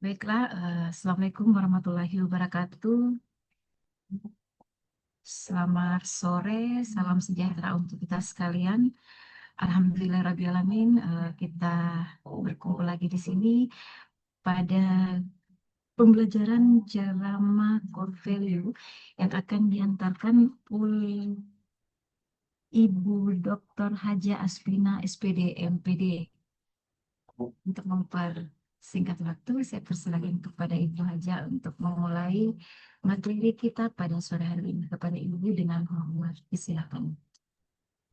Baiklah, Assalamualaikum warahmatullahi wabarakatuh. Selamat sore, salam sejahtera untuk kita sekalian. Alhamdulillahirrabbilalamin, kita berkumpul lagi di sini pada pembelajaran ceramah core value yang akan diantarkan oleh Ibu Dr. Haja Asfina, SPD, MPD. Untuk mempersingkat waktu, saya persilakan kepada Ibu Haja untuk memulai materi kita pada sore hari ini. Kepada Ibu dengan hormat, silakan.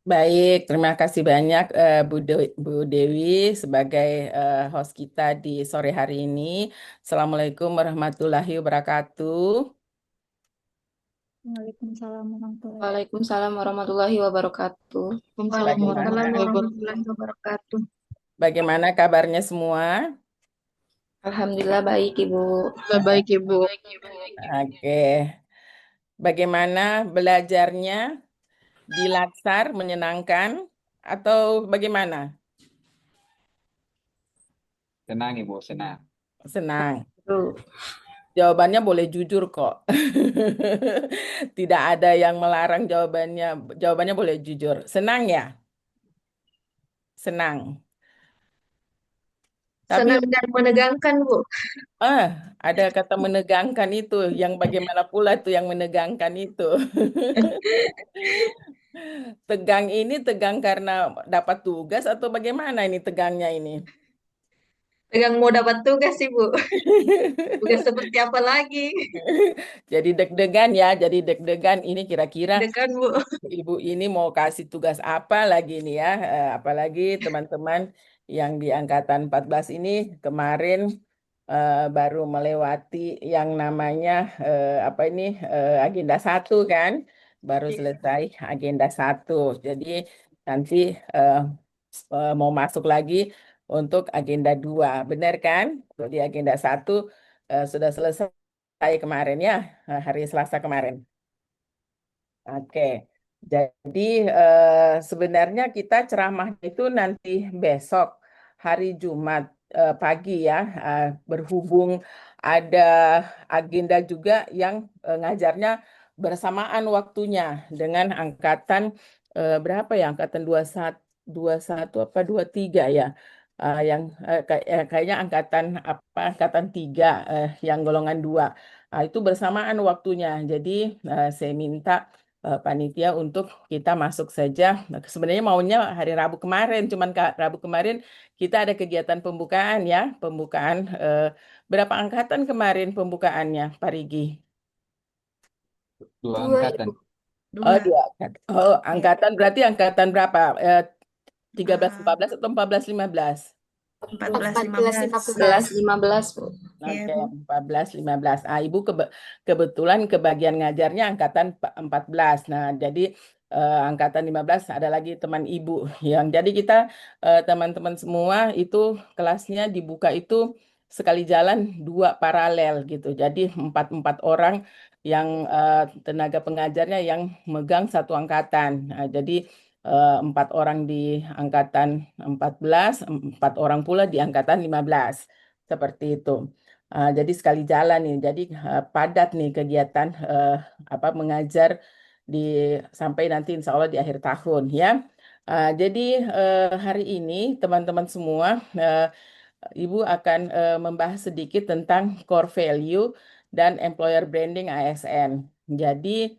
Baik, terima kasih banyak Bu Dewi sebagai host kita di sore hari ini. Assalamualaikum warahmatullahi wabarakatuh. Waalaikumsalam warahmatullahi wabarakatuh. Waalaikumsalam warahmatullahi wabarakatuh. Bagaimana, warahmatullahi wabarakatuh. bagaimana kabarnya semua? Alhamdulillah baik Ibu. Baik, Ibu. Oke, bagaimana belajarnya di Latsar, menyenangkan atau bagaimana? Senang Ibu, senang. Senang. Tuh. Jawabannya boleh jujur kok. Tidak ada yang melarang jawabannya. Jawabannya boleh jujur. Senang ya? Senang. Tapi Senang dan menegangkan, Bu. ada kata menegangkan itu. Yang bagaimana pula tuh yang menegangkan itu? Tegang ini tegang karena dapat tugas atau bagaimana ini tegangnya ini? Tegang mau dapat tugas, Ibu. Tugas seperti apa lagi? Jadi deg-degan ya, jadi deg-degan ini kira-kira Dekan, Bu. Ibu ini mau kasih tugas apa lagi nih ya? Apalagi teman-teman yang di angkatan 14 ini kemarin baru melewati yang namanya apa ini agenda 1 kan? Baru selesai agenda 1. Jadi nanti eh, mau masuk lagi untuk agenda 2. Benar kan? Di agenda 1 sudah selesai kemarin ya, hari Selasa kemarin. Oke, jadi sebenarnya kita ceramah itu nanti besok hari Jumat pagi ya, berhubung ada agenda juga yang ngajarnya bersamaan waktunya dengan angkatan berapa ya, angkatan 21 apa 23 ya. Yang kayaknya angkatan apa angkatan 3 yang golongan 2. Itu bersamaan waktunya. Jadi saya minta panitia untuk kita masuk saja. Nah, sebenarnya maunya hari Rabu kemarin, cuman Rabu kemarin kita ada kegiatan pembukaan ya, pembukaan berapa angkatan kemarin pembukaannya, Pak Rigi? 2 Dua, angkatan. Oh, Dua. 2 angkatan. Oh, angkatan berarti angkatan berapa? 13, 14 atau 14, 15? 14, 15, Bu. Iya, Oke, Bu. 14, 15. Ibu kebetulan kebagian ngajarnya angkatan 14. Nah, jadi angkatan 15 ada lagi teman ibu. Yang jadi kita teman-teman semua itu kelasnya dibuka itu sekali jalan 2 paralel gitu. Jadi 4 orang yang tenaga pengajarnya yang megang satu angkatan. Nah, jadi 4 orang di angkatan 14, 4 orang pula di angkatan 15. Seperti itu. Jadi sekali jalan nih, jadi padat nih kegiatan apa mengajar di sampai nanti insya Allah di akhir tahun ya. Jadi hari ini teman-teman semua, Ibu akan membahas sedikit tentang core value dan employer branding ASN. Jadi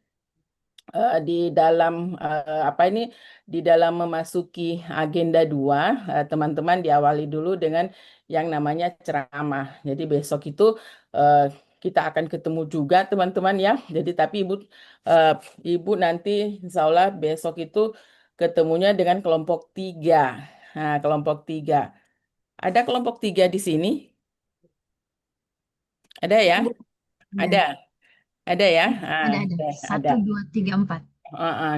di dalam apa ini di dalam memasuki agenda 2 teman-teman diawali dulu dengan yang namanya ceramah. Jadi besok itu eh, kita akan ketemu juga teman-teman ya. Jadi tapi eh, ibu nanti insya Allah besok itu ketemunya dengan kelompok 3. Nah, kelompok 3. Ada kelompok 3 di sini? Ada ya? Bu, Ada. ya. Ada ya? Ada. Oke, ada. 1, 2, 3, 4.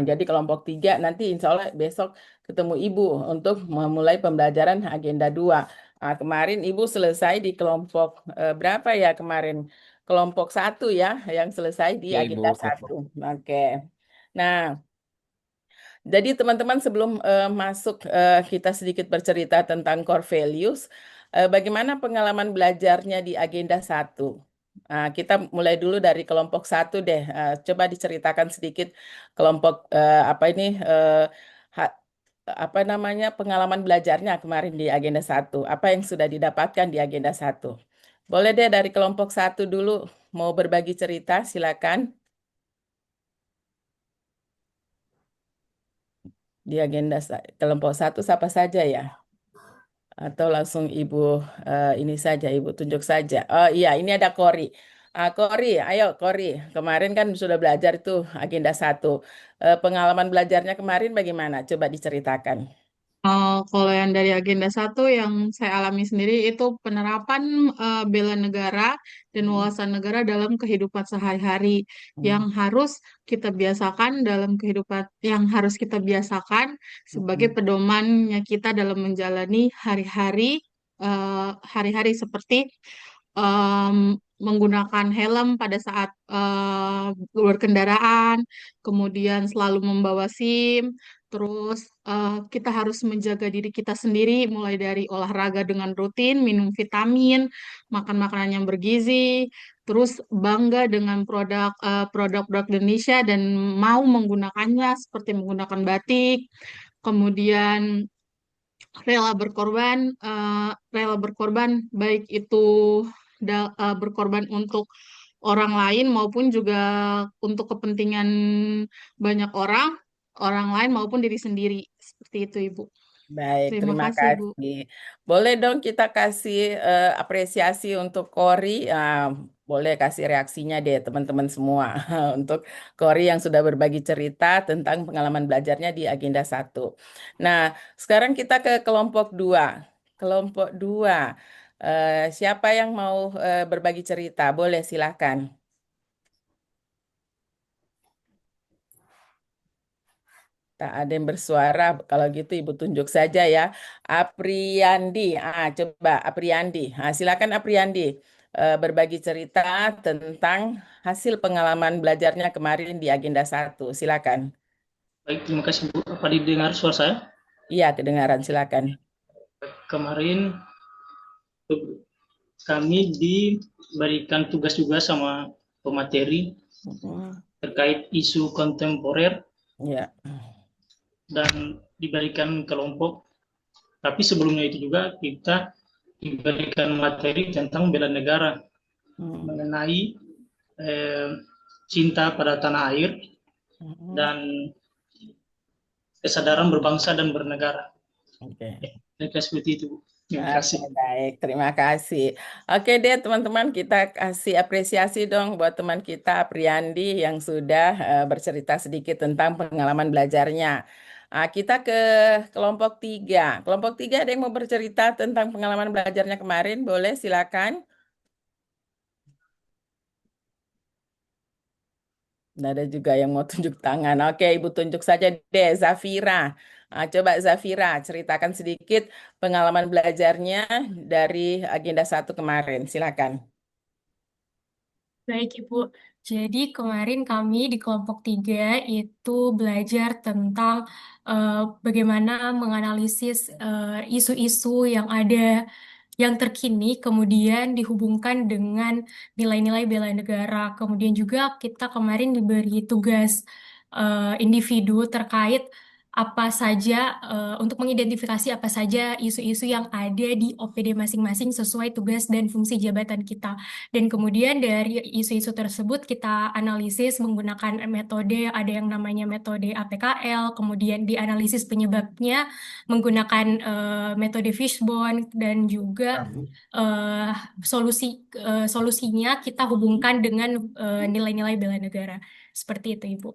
Jadi kelompok 3 nanti insya Allah besok ketemu Ibu untuk memulai pembelajaran agenda 2. Kemarin Ibu selesai di kelompok berapa ya kemarin? Kelompok 1 ya yang selesai di Ya Ibu, agenda 1. Oke. Nah, jadi teman-teman sebelum masuk kita sedikit bercerita tentang core values. bagaimana pengalaman belajarnya di agenda 1? Kita mulai dulu dari kelompok 1 deh. Coba diceritakan sedikit kelompok apa ini ha- apa namanya pengalaman belajarnya kemarin di agenda 1. Apa yang sudah didapatkan di agenda 1? Boleh deh dari kelompok 1 dulu mau berbagi cerita, silakan. Di agenda kelompok 1 siapa saja ya? Atau langsung Ibu ini saja, Ibu tunjuk saja. Oh iya, ini ada Kori. Kori, ayo Kori. Kemarin kan sudah belajar itu agenda 1. Pengalaman belajarnya kemarin bagaimana? Coba diceritakan. Kalau yang dari agenda 1 yang saya alami sendiri itu penerapan bela negara dan Hmm, wawasan negara dalam kehidupan sehari-hari yang hmm, harus kita biasakan dalam kehidupan yang harus kita biasakan sebagai hmm, pedomannya kita dalam menjalani hari-hari seperti menggunakan helm pada saat berkendaraan, kemudian selalu membawa SIM. Terus kita harus menjaga diri kita sendiri, mulai dari olahraga dengan rutin, minum vitamin, makan makanan yang bergizi, terus bangga dengan produk-produk Indonesia dan mau menggunakannya seperti menggunakan batik, kemudian rela berkorban baik itu berkorban untuk orang lain maupun juga untuk kepentingan banyak orang, orang lain maupun diri sendiri. Seperti itu, Ibu. Baik, Terima terima kasih, Bu. kasih. Boleh dong kita kasih apresiasi untuk Kori. Boleh kasih reaksinya deh teman-teman semua untuk Kori yang sudah berbagi cerita tentang pengalaman belajarnya di agenda 1. Nah, sekarang kita ke kelompok 2. Kelompok 2. Siapa yang mau berbagi cerita? Boleh silakan. Tak ada yang bersuara. Kalau gitu Ibu tunjuk saja ya. Apriandi. Coba Apriandi. Silakan Apriandi berbagi cerita tentang hasil pengalaman belajarnya kemarin di agenda 1. Silakan. Baik, terima kasih Bu. Apa didengar suara saya? Iya, kedengaran. Silakan. Kemarin kami diberikan tugas juga sama pemateri Mm, terkait isu kontemporer Ya. dan diberikan kelompok. Tapi sebelumnya itu juga kita diberikan materi tentang bela negara Mm, mengenai cinta pada tanah air mm, dan kesadaran berbangsa dan bernegara. Oke. Kira-kira seperti itu, Bu. Terima Oke, kasih. baik. Terima kasih. Oke deh, teman-teman, kita kasih apresiasi dong buat teman kita, Apriandi, yang sudah bercerita sedikit tentang pengalaman belajarnya. Kita ke kelompok 3. Kelompok 3 ada yang mau bercerita tentang pengalaman belajarnya kemarin? Boleh, silakan. Nah, ada juga yang mau tunjuk tangan. Oke, Ibu tunjuk saja deh, Zafira. Coba Zafira, ceritakan sedikit pengalaman belajarnya dari agenda 1 kemarin. Silakan. Baik, Ibu. Jadi kemarin kami di kelompok 3 itu belajar tentang eh, bagaimana menganalisis isu-isu yang ada yang terkini, kemudian dihubungkan dengan nilai-nilai bela negara. Kemudian juga kita kemarin diberi tugas individu terkait apa saja untuk mengidentifikasi apa saja isu-isu yang ada di OPD masing-masing sesuai tugas dan fungsi jabatan kita. Dan kemudian dari isu-isu tersebut kita analisis menggunakan metode, ada yang namanya metode APKL, kemudian dianalisis penyebabnya menggunakan metode fishbone dan juga eh, solusinya kita hubungkan dengan nilai-nilai bela negara. Seperti itu, Ibu.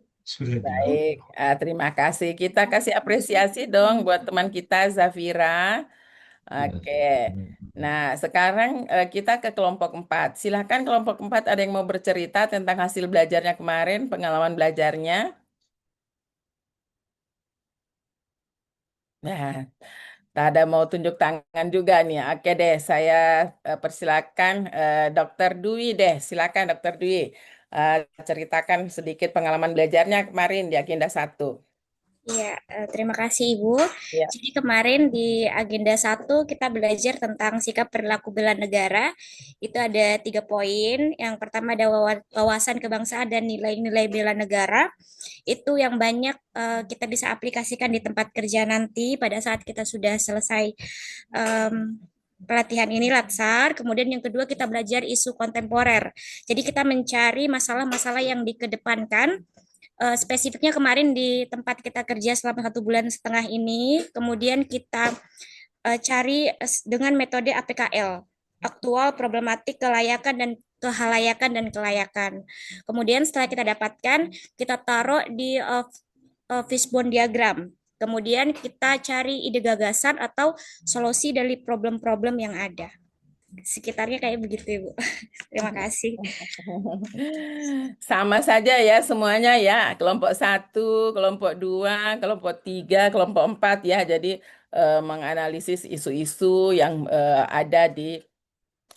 Baik, terima kasih. Kita kasih apresiasi dong buat teman kita, Zafira. Oke. Nah, sekarang kita ke kelompok 4. Silahkan kelompok 4 ada yang mau bercerita tentang hasil belajarnya kemarin, pengalaman belajarnya. Nah, tak ada mau tunjuk tangan juga nih. Oke deh, saya persilakan Dokter Dwi deh. Silakan Dokter Dwi. Eh, Ceritakan sedikit pengalaman belajarnya kemarin di agenda 1. Iya, terima kasih Ibu. Ya. Jadi kemarin di agenda 1 kita belajar tentang sikap perilaku bela negara. Itu ada 3 poin. Yang pertama ada wawasan kebangsaan dan nilai-nilai bela negara. Itu yang banyak kita bisa aplikasikan di tempat kerja nanti pada saat kita sudah selesai em, pelatihan ini Latsar. Kemudian yang kedua kita belajar isu kontemporer. Jadi kita mencari masalah-masalah yang dikedepankan. Spesifiknya kemarin di tempat kita kerja selama 1,5 bulan ini, kemudian kita cari dengan metode APKL, aktual, problematik, kelayakan, dan kehalayakan dan kelayakan. Kemudian setelah kita dapatkan, kita taruh di fishbone diagram. Kemudian kita cari ide gagasan atau solusi dari problem-problem yang ada. Sekitarnya kayak begitu, Ibu. Terima kasih. Sama saja ya semuanya ya, kelompok 1, kelompok 2, kelompok 3, kelompok 4 ya. Jadi menganalisis isu-isu yang ada di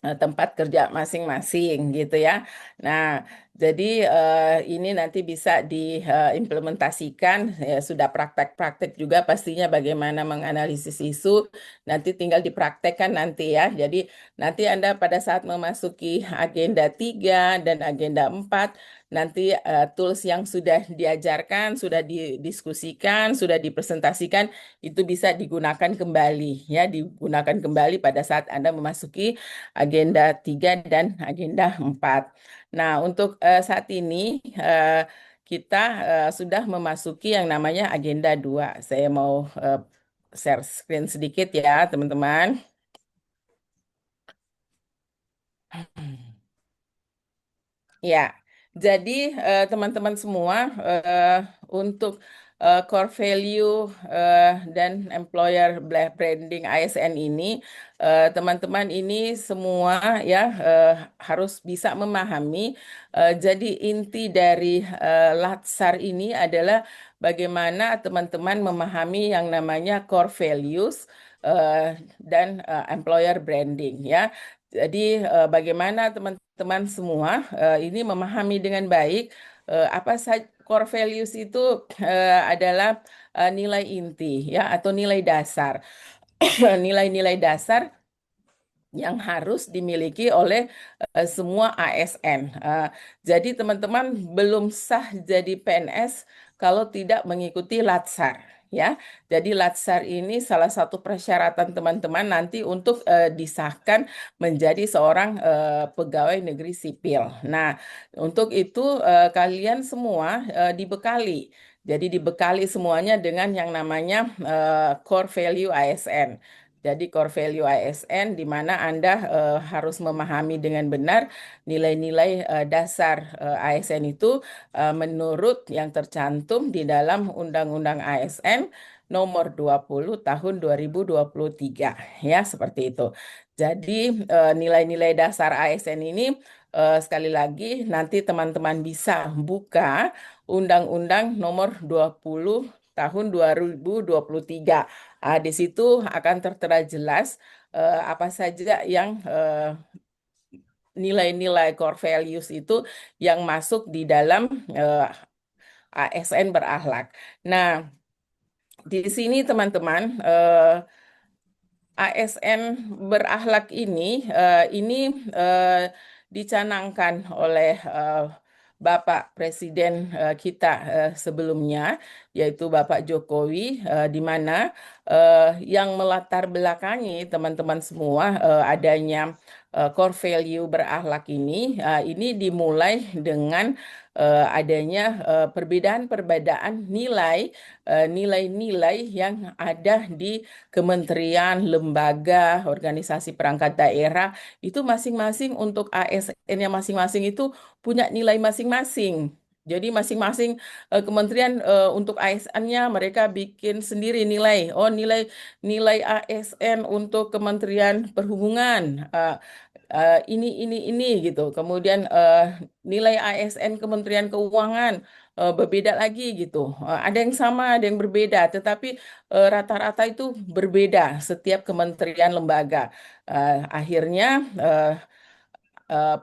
tempat kerja masing-masing gitu ya. Nah, jadi ini nanti bisa diimplementasikan, ya, sudah praktek-praktek juga pastinya bagaimana menganalisis isu, nanti tinggal dipraktekkan nanti ya. Jadi nanti Anda pada saat memasuki agenda 3 dan agenda 4, nanti tools yang sudah diajarkan, sudah didiskusikan, sudah dipresentasikan, itu bisa digunakan kembali ya, digunakan kembali pada saat Anda memasuki agenda 3 dan agenda 4. Nah, untuk saat ini kita sudah memasuki yang namanya agenda 2. Saya mau share screen sedikit ya, teman-teman. Ya, jadi teman-teman semua untuk core value dan employer branding ASN ini, teman-teman ini semua ya harus bisa memahami. Jadi inti dari Latsar ini adalah bagaimana teman-teman memahami yang namanya core values dan employer branding ya. Jadi bagaimana teman-teman semua ini memahami dengan baik apa saja core values itu adalah nilai inti ya atau nilai dasar. Nilai-nilai dasar yang harus dimiliki oleh semua ASN. Jadi teman-teman belum sah jadi PNS kalau tidak mengikuti Latsar. Ya, jadi Latsar ini salah satu persyaratan teman-teman nanti untuk disahkan menjadi seorang pegawai negeri sipil. Nah, untuk itu kalian semua dibekali. Jadi dibekali semuanya dengan yang namanya core value ASN. Jadi core value ASN di mana Anda harus memahami dengan benar nilai-nilai dasar ASN itu menurut yang tercantum di dalam Undang-Undang ASN nomor 20 tahun 2023 ya seperti itu. Jadi nilai-nilai dasar ASN ini sekali lagi nanti teman-teman bisa buka Undang-Undang nomor 20 tahun 2023. Di situ akan tertera jelas apa saja yang nilai-nilai core values itu yang masuk di dalam ASN berakhlak. Nah, di sini teman-teman ASN berakhlak ini dicanangkan oleh Bapak Presiden kita sebelumnya, yaitu Bapak Jokowi, di mana yang melatar belakangi teman-teman semua adanya core value berakhlak ini dimulai dengan adanya perbedaan-perbedaan nilai-nilai yang ada di kementerian, lembaga, organisasi perangkat daerah, itu masing-masing untuk ASN-nya masing-masing itu punya nilai masing-masing. Jadi masing-masing kementerian untuk ASN-nya mereka bikin sendiri nilai. Oh, nilai ASN untuk Kementerian Perhubungan ini gitu. Kemudian nilai ASN Kementerian Keuangan berbeda lagi gitu. Ada yang sama, ada yang berbeda, tetapi rata-rata itu berbeda setiap kementerian lembaga. Akhirnya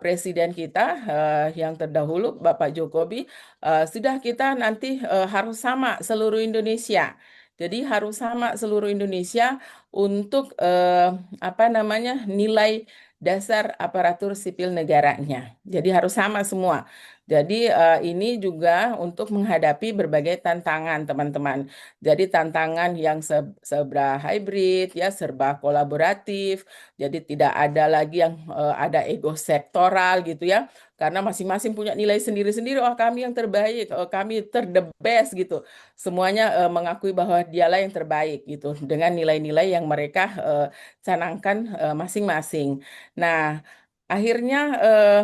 Presiden kita yang terdahulu Bapak Jokowi sudah kita nanti harus sama seluruh Indonesia. Jadi harus sama seluruh Indonesia untuk apa namanya nilai dasar aparatur sipil negaranya. Jadi harus sama semua. Jadi ini juga untuk menghadapi berbagai tantangan teman-teman. Jadi tantangan yang serba hybrid ya, serba kolaboratif. Jadi tidak ada lagi yang ada ego sektoral gitu ya. Karena masing-masing punya nilai sendiri-sendiri. Oh kami yang terbaik, oh kami the best gitu. Semuanya mengakui bahwa dialah yang terbaik gitu. Dengan nilai-nilai yang mereka canangkan masing-masing. Nah, akhirnya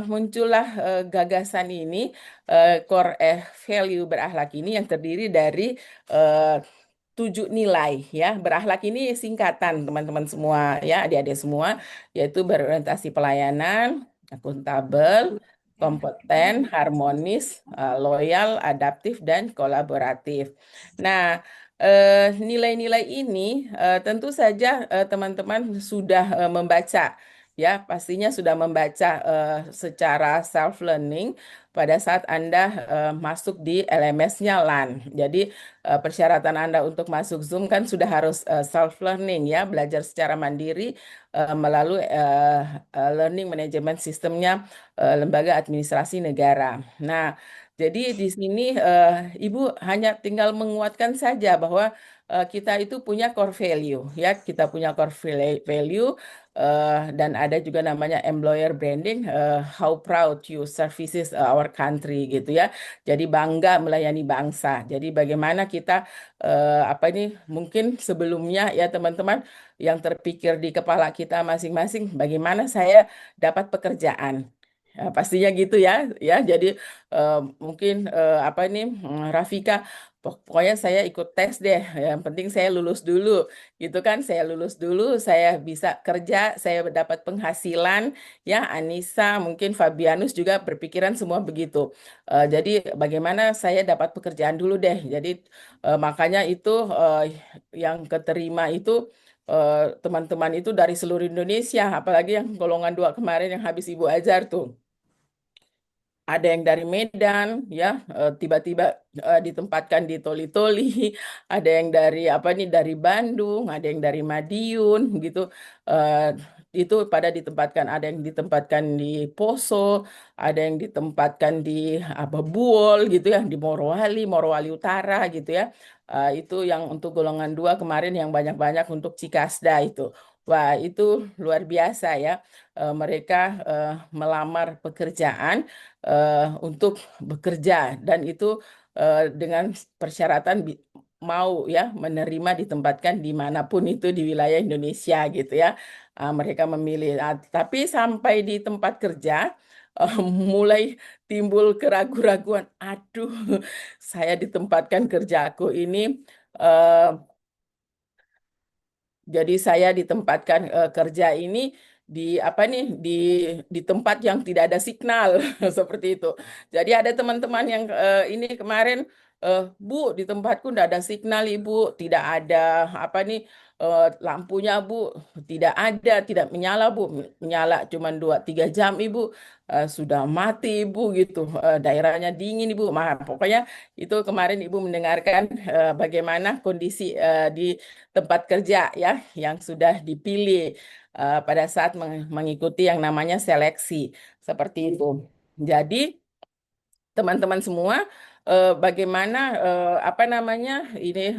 muncullah gagasan ini, core value berakhlak ini yang terdiri dari 7 nilai ya. Berakhlak ini singkatan teman-teman semua ya, adik-adik semua, yaitu berorientasi pelayanan, akuntabel, kompeten, harmonis, loyal, adaptif, dan kolaboratif. Nah, nilai-nilai ini tentu saja teman-teman sudah membaca ya, pastinya sudah membaca secara self learning pada saat Anda masuk di LMS-nya LAN. Jadi persyaratan Anda untuk masuk Zoom kan sudah harus self learning ya, belajar secara mandiri melalui learning management sistemnya Lembaga Administrasi Negara. Nah, jadi di sini Ibu hanya tinggal menguatkan saja bahwa kita itu punya core value ya, kita punya core value dan ada juga namanya employer branding, how proud you services our country gitu ya. Jadi bangga melayani bangsa. Jadi bagaimana kita apa ini mungkin sebelumnya ya teman-teman yang terpikir di kepala kita masing-masing, bagaimana saya dapat pekerjaan. Ya, pastinya gitu ya, ya. Jadi mungkin apa ini Rafika, pokoknya saya ikut tes deh. Yang penting saya lulus dulu, gitu kan? Saya lulus dulu, saya bisa kerja, saya dapat penghasilan. Ya, Anissa, mungkin Fabianus juga berpikiran semua begitu. Jadi bagaimana saya dapat pekerjaan dulu deh. Jadi makanya itu yang keterima itu teman-teman itu dari seluruh Indonesia, apalagi yang golongan 2 kemarin yang habis Ibu ajar tuh. Ada yang dari Medan, ya tiba-tiba ditempatkan di Toli-Toli, ada yang dari apa nih dari Bandung, ada yang dari Madiun, gitu. Itu pada ditempatkan, ada yang ditempatkan di Poso, ada yang ditempatkan di apa Buol, gitu ya, di Morowali, Morowali Utara, gitu ya. Itu yang untuk golongan 2 kemarin yang banyak-banyak untuk Cikasda itu. Wah, itu luar biasa ya. Mereka melamar pekerjaan untuk bekerja dan itu dengan persyaratan mau ya menerima ditempatkan dimanapun itu di wilayah Indonesia gitu ya. Mereka memilih. Tapi sampai di tempat kerja mulai timbul keraguan-raguan. Aduh, saya ditempatkan kerjaku ini jadi saya ditempatkan kerja ini di apa nih di tempat yang tidak ada signal seperti itu. Jadi ada teman-teman yang ini kemarin Bu di tempatku tidak ada signal Ibu, tidak ada apa nih lampunya Bu, tidak ada, tidak menyala Bu, menyala cuma 2-3 jam Ibu. Sudah mati Ibu gitu, daerahnya dingin Ibu. Pokoknya itu kemarin Ibu mendengarkan bagaimana kondisi di tempat kerja ya yang sudah dipilih pada saat mengikuti yang namanya seleksi seperti itu. Jadi teman-teman semua bagaimana apa namanya ini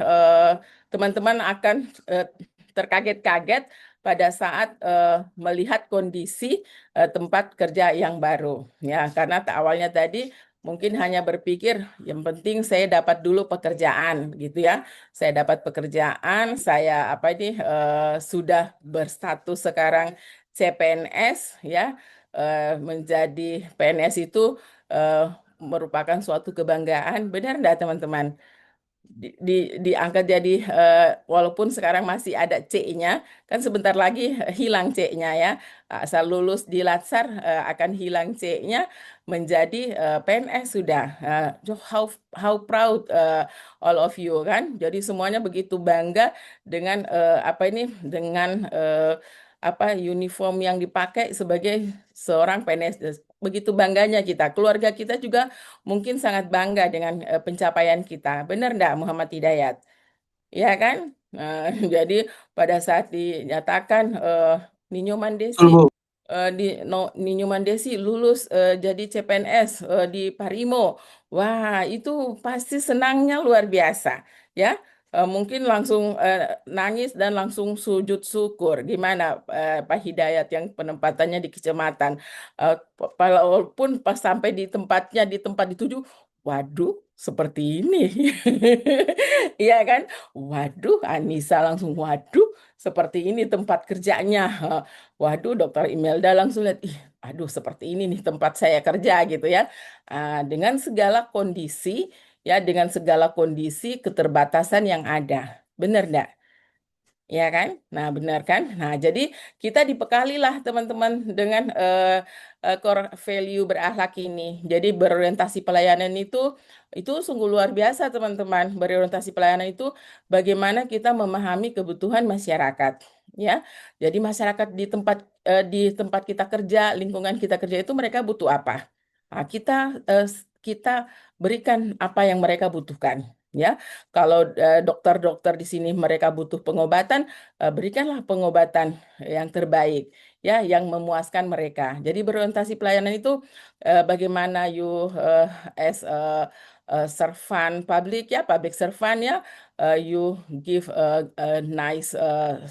teman-teman akan terkaget-kaget pada saat melihat kondisi tempat kerja yang baru ya karena awalnya tadi mungkin hanya berpikir yang penting saya dapat dulu pekerjaan gitu ya. Saya dapat pekerjaan, saya apa ini sudah berstatus sekarang CPNS ya. Menjadi PNS itu merupakan suatu kebanggaan. Benar enggak teman-teman? Diangkat jadi walaupun sekarang masih ada C-nya, kan sebentar lagi hilang C-nya ya. Asal lulus di Latsar akan hilang C-nya menjadi PNS sudah. How proud all of you kan. Jadi semuanya begitu bangga dengan apa ini dengan uniform yang dipakai sebagai seorang PNS. Begitu bangganya kita. Keluarga kita juga mungkin sangat bangga dengan pencapaian kita. Benar enggak, Muhammad Hidayat? Ya kan? Nah, jadi pada saat dinyatakan Ninyo Mandesi Ninyo Mandesi lulus jadi CPNS di Parimo. Wah, itu pasti senangnya luar biasa, ya. Mungkin langsung nangis dan langsung sujud syukur. Gimana Pak Hidayat yang penempatannya di kecamatan? Walaupun pas sampai di tempatnya di tempat dituju, waduh, seperti ini. Iya kan? Waduh, Anissa langsung waduh, seperti ini tempat kerjanya. Waduh, Dokter Imelda langsung lihat, ih, aduh, seperti ini nih tempat saya kerja gitu ya. Dengan segala kondisi, ya, dengan segala kondisi keterbatasan yang ada. Benar enggak? Ya kan? Nah, benar kan? Nah, jadi kita dibekalilah teman-teman dengan core value berakhlak ini. Jadi berorientasi pelayanan itu sungguh luar biasa, teman-teman. Berorientasi pelayanan itu bagaimana kita memahami kebutuhan masyarakat, ya. Jadi masyarakat di tempat kita kerja, lingkungan kita kerja itu mereka butuh apa? Nah, kita berikan apa yang mereka butuhkan. Ya, kalau dokter-dokter di sini mereka butuh pengobatan, berikanlah pengobatan yang terbaik, ya, yang memuaskan mereka. Jadi berorientasi pelayanan itu bagaimana as a servant public, ya, public servant, ya, you give nice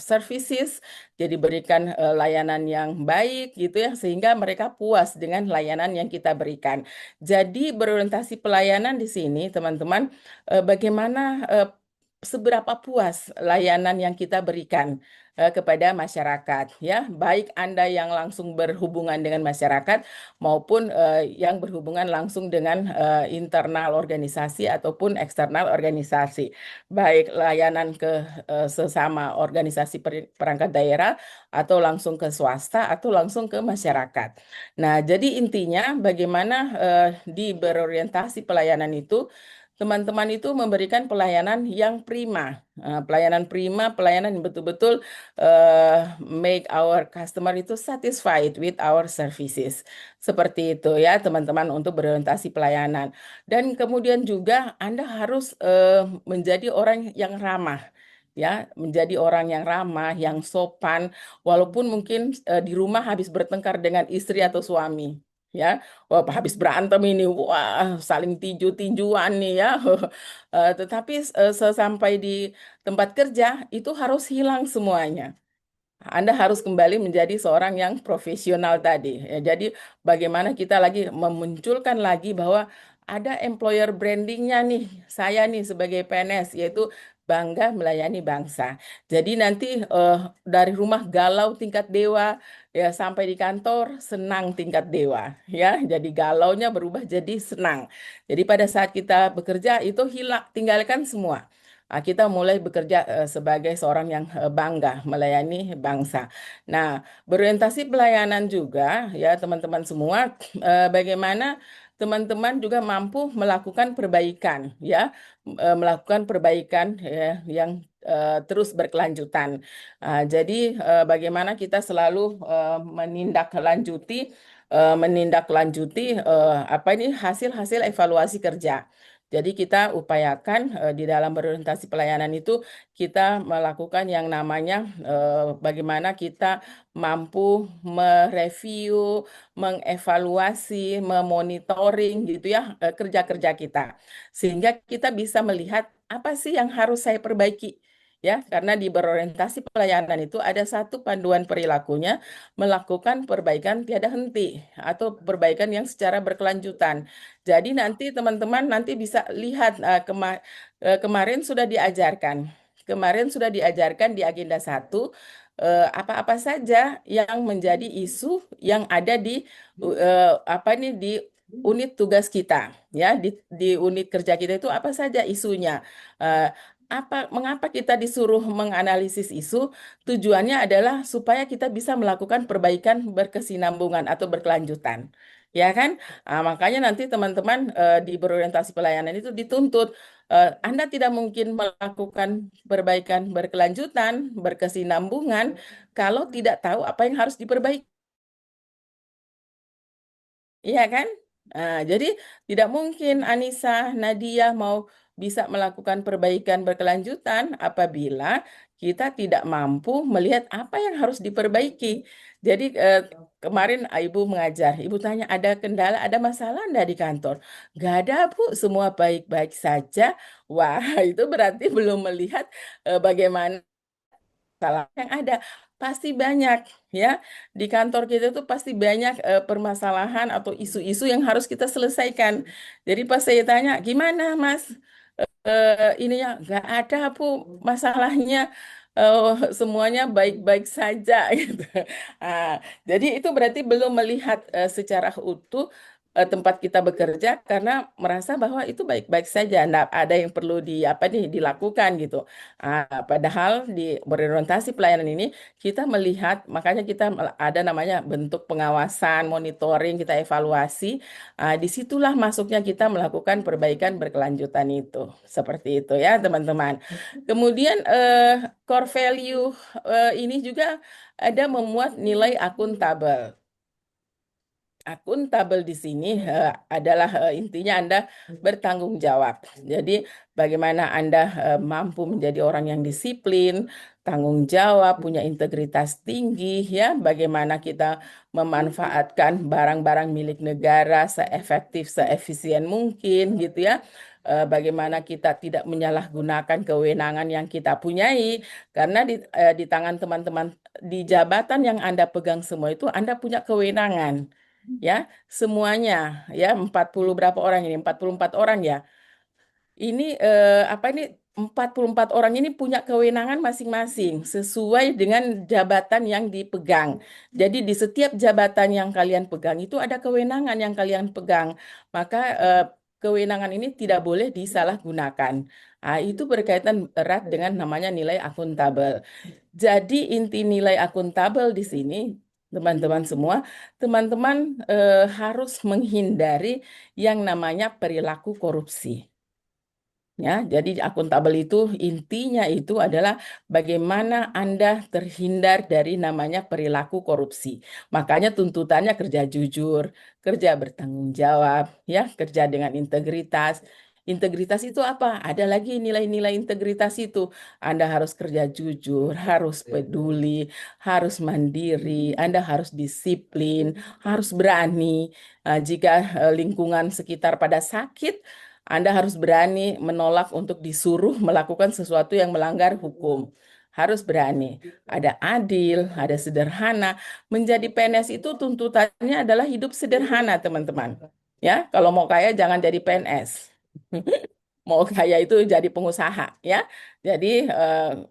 services. Jadi berikan layanan yang baik gitu ya, sehingga mereka puas dengan layanan yang kita berikan. Jadi berorientasi pelayanan di sini, teman-teman, bagaimana seberapa puas layanan yang kita berikan kepada masyarakat, ya, baik Anda yang langsung berhubungan dengan masyarakat maupun yang berhubungan langsung dengan internal organisasi ataupun eksternal organisasi, baik layanan ke sesama organisasi perangkat daerah atau langsung ke swasta atau langsung ke masyarakat. Nah, jadi intinya bagaimana di berorientasi pelayanan itu teman-teman itu memberikan pelayanan yang prima. Pelayanan yang betul-betul make our customer itu satisfied with our services. Seperti itu ya, teman-teman, untuk berorientasi pelayanan. Dan kemudian juga Anda harus menjadi orang yang ramah. Ya, menjadi orang yang ramah, yang sopan, walaupun mungkin di rumah habis bertengkar dengan istri atau suami. Ya, wah, habis berantem ini, wah, saling tinju-tinjuan nih ya. Tetapi sesampai di tempat kerja itu harus hilang semuanya. Anda harus kembali menjadi seorang yang profesional tadi. Ya, jadi bagaimana kita lagi memunculkan lagi bahwa ada employer brandingnya nih, saya nih sebagai PNS, yaitu bangga melayani bangsa. Jadi nanti dari rumah galau tingkat dewa, ya, sampai di kantor senang tingkat dewa, ya. Jadi galaunya berubah jadi senang. Jadi pada saat kita bekerja itu hilang, tinggalkan semua. Kita mulai bekerja sebagai seorang yang bangga melayani bangsa. Nah, berorientasi pelayanan juga, ya, teman-teman semua, bagaimana teman-teman juga mampu melakukan perbaikan, ya, melakukan perbaikan ya, yang terus berkelanjutan. Jadi bagaimana kita selalu menindaklanjuti apa ini hasil-hasil evaluasi kerja. Jadi kita upayakan di dalam berorientasi pelayanan itu kita melakukan yang namanya bagaimana kita mampu mereview, mengevaluasi, memonitoring gitu ya kerja-kerja kita. Sehingga kita bisa melihat apa sih yang harus saya perbaiki. Ya, karena di berorientasi pelayanan itu ada satu panduan perilakunya melakukan perbaikan tiada henti atau perbaikan yang secara berkelanjutan. Jadi nanti teman-teman nanti bisa lihat kemarin sudah diajarkan. Kemarin sudah diajarkan di agenda 1 apa-apa saja yang menjadi isu yang ada di di unit tugas kita, ya, di unit kerja kita itu apa saja isunya. Mengapa kita disuruh menganalisis isu? Tujuannya adalah supaya kita bisa melakukan perbaikan berkesinambungan atau berkelanjutan. ya kan? Makanya nanti teman-teman di berorientasi pelayanan itu dituntut Anda tidak mungkin melakukan perbaikan berkelanjutan, berkesinambungan kalau tidak tahu apa yang harus diperbaiki. Iya kan? Jadi tidak mungkin Anissa, Nadia mau bisa melakukan perbaikan berkelanjutan apabila kita tidak mampu melihat apa yang harus diperbaiki. Jadi kemarin Ibu mengajar, Ibu tanya ada kendala, ada masalah enggak di kantor? Gak ada, Bu, semua baik-baik saja. Wah, itu berarti belum melihat bagaimana salah yang ada. Pasti banyak ya di kantor kita tuh pasti banyak permasalahan atau isu-isu yang harus kita selesaikan. Jadi pas saya tanya gimana Mas ininya nggak ada Bu masalahnya. Semuanya baik-baik saja gitu. Ah, jadi itu berarti belum melihat secara utuh tempat kita bekerja karena merasa bahwa itu baik-baik saja, nggak ada yang perlu apa nih dilakukan gitu. Padahal di berorientasi pelayanan ini kita melihat, makanya kita ada namanya bentuk pengawasan, monitoring, kita evaluasi. Disitulah masuknya kita melakukan perbaikan berkelanjutan itu. Seperti itu ya teman-teman. Kemudian core value ini juga ada memuat nilai akuntabel. Akuntabel di sini adalah intinya Anda bertanggung jawab. Jadi bagaimana Anda mampu menjadi orang yang disiplin, tanggung jawab, punya integritas tinggi, ya. Bagaimana kita memanfaatkan barang-barang milik negara seefektif, seefisien mungkin, gitu ya. Bagaimana kita tidak menyalahgunakan kewenangan yang kita punyai, karena di tangan teman-teman di jabatan yang Anda pegang semua itu Anda punya kewenangan. Ya, semuanya ya 40 berapa orang ini? 44 orang ya. Ini apa ini 44 orang ini punya kewenangan masing-masing sesuai dengan jabatan yang dipegang. Jadi di setiap jabatan yang kalian pegang itu ada kewenangan yang kalian pegang. Maka kewenangan ini tidak boleh disalahgunakan. Itu berkaitan erat dengan namanya nilai akuntabel. Jadi inti nilai akuntabel di sini, teman-teman semua, teman-teman harus menghindari yang namanya perilaku korupsi. Ya, jadi akuntabel itu intinya itu adalah bagaimana Anda terhindar dari namanya perilaku korupsi. Makanya tuntutannya kerja jujur, kerja bertanggung jawab, ya, kerja dengan integritas. Integritas itu apa? Ada lagi nilai-nilai integritas itu. Anda harus kerja jujur, harus peduli, harus mandiri, Anda harus disiplin, harus berani. Jika lingkungan sekitar pada sakit, Anda harus berani menolak untuk disuruh melakukan sesuatu yang melanggar hukum. Harus berani. Ada adil, ada sederhana. Menjadi PNS itu tuntutannya adalah hidup sederhana, teman-teman. Ya, kalau mau kaya jangan jadi PNS. Mau kaya itu jadi pengusaha, ya. Jadi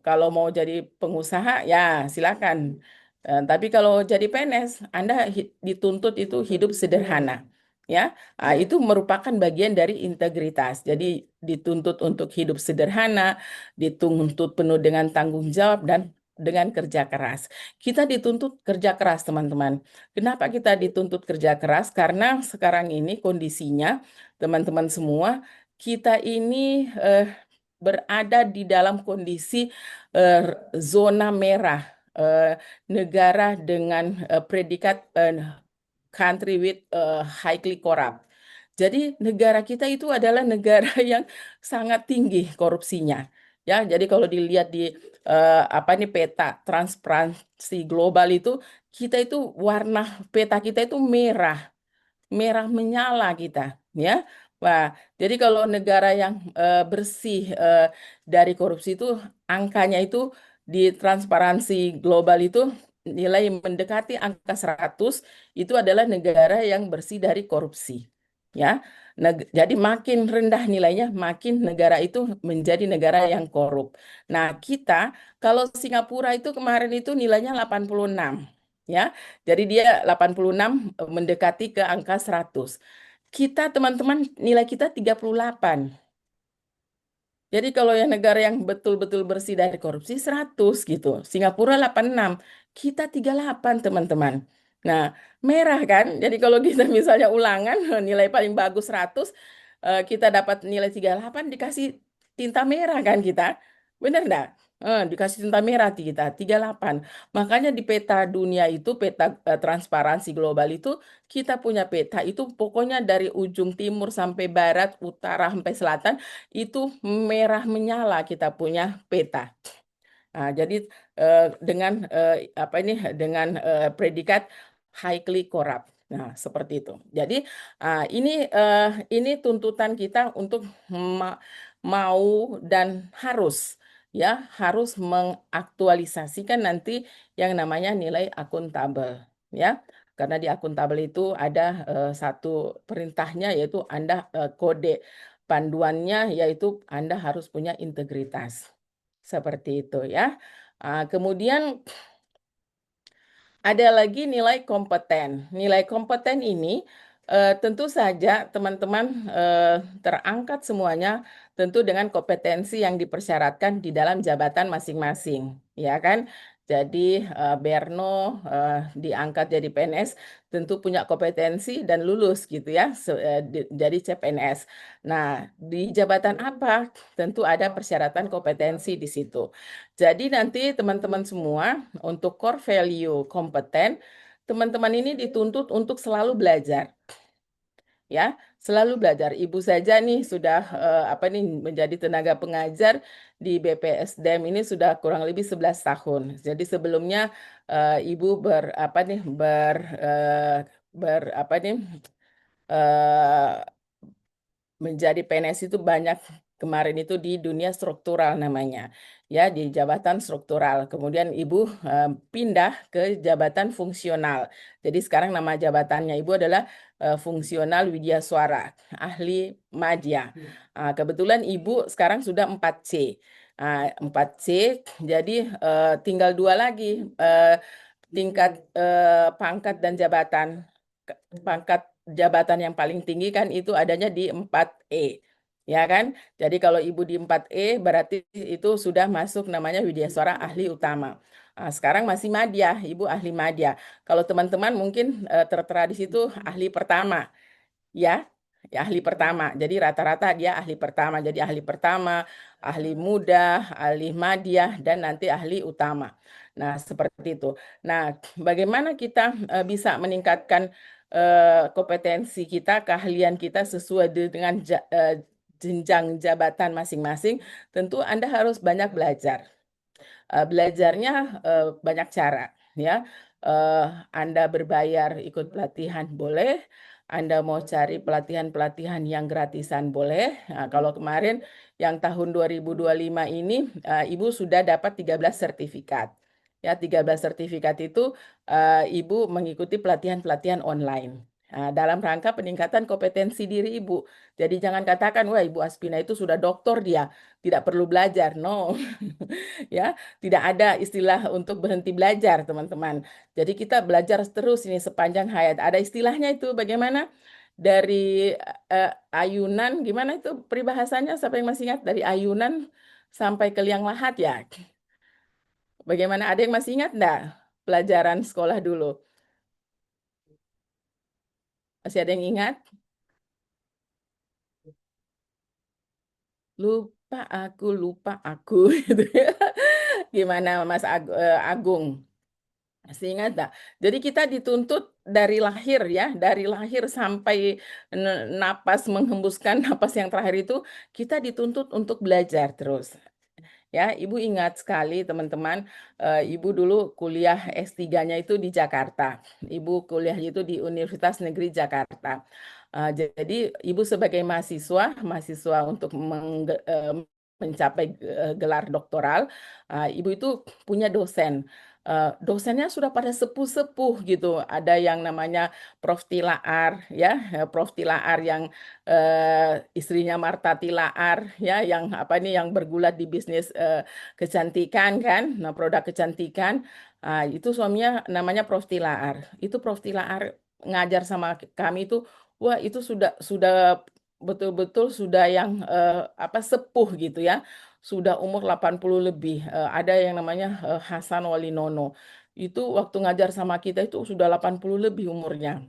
kalau mau jadi pengusaha, ya silakan. Tapi kalau jadi PNS, Anda dituntut itu hidup sederhana. Ya, itu merupakan bagian dari integritas. Jadi dituntut untuk hidup sederhana, dituntut penuh dengan tanggung jawab dan dengan kerja keras. Kita dituntut kerja keras, teman-teman. Kenapa kita dituntut kerja keras? Karena sekarang ini kondisinya, teman-teman semua, kita ini berada di dalam kondisi zona merah, negara dengan predikat country with highly corrupt. Jadi negara kita itu adalah negara yang sangat tinggi korupsinya. Ya, jadi kalau dilihat di apa nih peta transparansi global itu, kita itu warna peta kita itu merah, merah menyala kita, ya. Wah, jadi kalau negara yang bersih dari korupsi itu angkanya itu di transparansi global itu nilai mendekati angka 100 itu adalah negara yang bersih dari korupsi. Ya. Jadi makin rendah nilainya, makin negara itu menjadi negara yang korup. Nah, kita kalau Singapura itu kemarin itu nilainya 86. Ya. Jadi dia 86 mendekati ke angka 100. Kita teman-teman nilai kita 38. Jadi kalau yang negara yang betul-betul bersih dari korupsi 100 gitu. Singapura 86, kita 38 teman-teman. Nah, merah kan? Jadi kalau kita misalnya ulangan nilai paling bagus 100, kita dapat nilai 38 dikasih tinta merah kan kita. Bener enggak? Dikasih tinta merah kita 38. Makanya di peta dunia itu, peta transparansi global itu, kita punya peta itu pokoknya dari ujung timur sampai barat, utara sampai selatan, itu merah menyala kita punya peta. Jadi dengan apa ini dengan predikat highly corrupt. Nah, seperti itu. Jadi ini tuntutan kita untuk mau dan harus harus mengaktualisasikan nanti yang namanya nilai akuntabel ya. Karena di akuntabel itu ada satu perintahnya yaitu Anda kode panduannya yaitu Anda harus punya integritas. Seperti itu ya. Kemudian ada lagi nilai kompeten. Nilai kompeten ini tentu saja teman-teman terangkat semuanya tentu dengan kompetensi yang dipersyaratkan di dalam jabatan masing-masing, ya kan? Jadi Berno diangkat jadi PNS tentu punya kompetensi dan lulus gitu ya, jadi CPNS. Nah, di jabatan apa? Tentu ada persyaratan kompetensi di situ. Jadi nanti teman-teman semua untuk core value kompeten, teman-teman ini dituntut untuk selalu belajar. Ya, selalu belajar. Ibu saja nih sudah menjadi tenaga pengajar di BPSDM ini sudah kurang lebih 11 tahun. Jadi sebelumnya Ibu menjadi PNS itu banyak kemarin itu di dunia struktural namanya, ya di jabatan struktural. Kemudian Ibu pindah ke jabatan fungsional. Jadi sekarang nama jabatannya Ibu adalah fungsional widya suara, ahli madya. Kebetulan Ibu sekarang sudah 4C. 4C, jadi tinggal 2 lagi tingkat pangkat dan jabatan. Pangkat jabatan yang paling tinggi kan itu adanya di 4E. Ya kan? Jadi kalau Ibu di 4E berarti itu sudah masuk namanya widyaswara ahli utama. Sekarang masih madya, Ibu ahli madya. Kalau teman-teman mungkin tertera di situ ahli pertama. Ya, ahli pertama. Jadi rata-rata dia ahli pertama. Jadi ahli pertama, ahli muda, ahli madya, dan nanti ahli utama. Nah, seperti itu. Nah, bagaimana kita bisa meningkatkan kompetensi kita, keahlian kita sesuai dengan jenjang jabatan masing-masing? Tentu Anda harus banyak belajar. Belajarnya banyak cara, ya. Anda berbayar ikut pelatihan boleh, Anda mau cari pelatihan-pelatihan yang gratisan boleh. Nah, kalau kemarin yang tahun 2025 ini Ibu sudah dapat 13 sertifikat. Ya, 13 sertifikat itu Ibu mengikuti pelatihan-pelatihan online. Dalam rangka peningkatan kompetensi diri Ibu. Jadi jangan katakan, wah Ibu Aspina itu sudah doktor dia, tidak perlu belajar. No, ya. Tidak ada istilah untuk berhenti belajar, teman-teman. Jadi kita belajar terus ini sepanjang hayat. Ada istilahnya itu bagaimana? Dari ayunan, gimana itu peribahasanya? Siapa yang masih ingat? Dari ayunan sampai ke liang lahat ya. Bagaimana? Ada yang masih ingat enggak? Pelajaran sekolah dulu. Masih ada yang ingat? Lupa aku. Gitu ya. Gimana Mas Agung? Masih ingat tak? Jadi kita dituntut dari lahir ya, dari lahir sampai napas menghembuskan napas yang terakhir itu kita dituntut untuk belajar terus. Ya, Ibu ingat sekali teman-teman, Ibu dulu kuliah S3-nya itu di Jakarta. Ibu kuliah itu di Universitas Negeri Jakarta. Jadi Ibu sebagai mahasiswa untuk mencapai gelar doktoral, Ibu itu punya dosen. Dosennya sudah pada sepuh-sepuh gitu. Ada yang namanya Prof. Tilaar, ya, Prof. Tilaar yang istrinya Marta Tilaar, ya, yang yang bergulat di bisnis kecantikan kan, nah produk kecantikan. Itu suaminya namanya Prof. Tilaar. Itu Prof. Tilaar ngajar sama kami itu, wah itu sudah betul-betul sudah yang sepuh gitu ya. Sudah umur 80 lebih. Ada yang namanya Hasan Walinono. itu waktu ngajar sama kita itu sudah 80 lebih umurnya.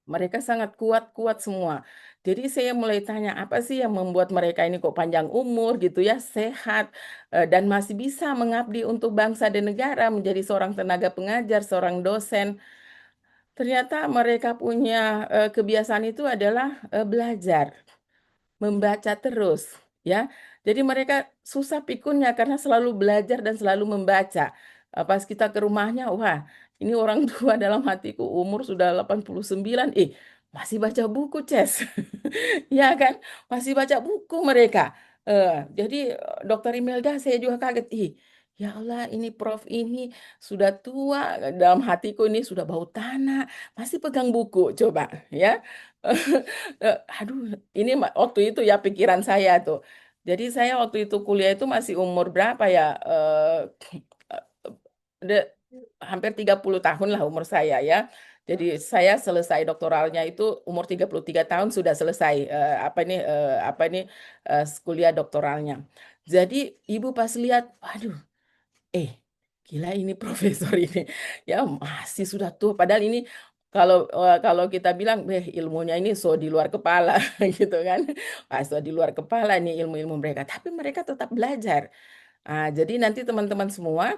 Mereka sangat kuat-kuat semua. Jadi saya mulai tanya, apa sih yang membuat mereka ini kok panjang umur gitu ya, sehat, dan masih bisa mengabdi untuk bangsa dan negara, menjadi seorang tenaga pengajar, seorang dosen. Ternyata mereka punya kebiasaan itu adalah belajar, membaca terus, ya. Jadi mereka susah pikunnya karena selalu belajar dan selalu membaca. Pas kita ke rumahnya, wah, ini orang tua dalam hatiku umur sudah 89, masih baca buku, Ces. Ya kan? Masih baca buku mereka. Jadi Dokter Imelda saya juga kaget, ya Allah, ini Prof ini sudah tua, dalam hatiku ini sudah bau tanah, masih pegang buku, coba ya. Aduh, ini waktu itu ya pikiran saya tuh. Jadi saya waktu itu kuliah itu masih umur berapa ya? De- Hampir 30 tahun lah umur saya ya. Jadi saya selesai doktoralnya itu umur 33 tahun sudah selesai kuliah doktoralnya. Jadi ibu pas lihat, waduh, gila ini profesor ini. Ya masih sudah tua. Padahal ini kalau kita bilang, ilmunya ini so di luar kepala gitu kan. So di luar kepala nih ilmu-ilmu mereka. Tapi mereka tetap belajar. Jadi nanti teman-teman semua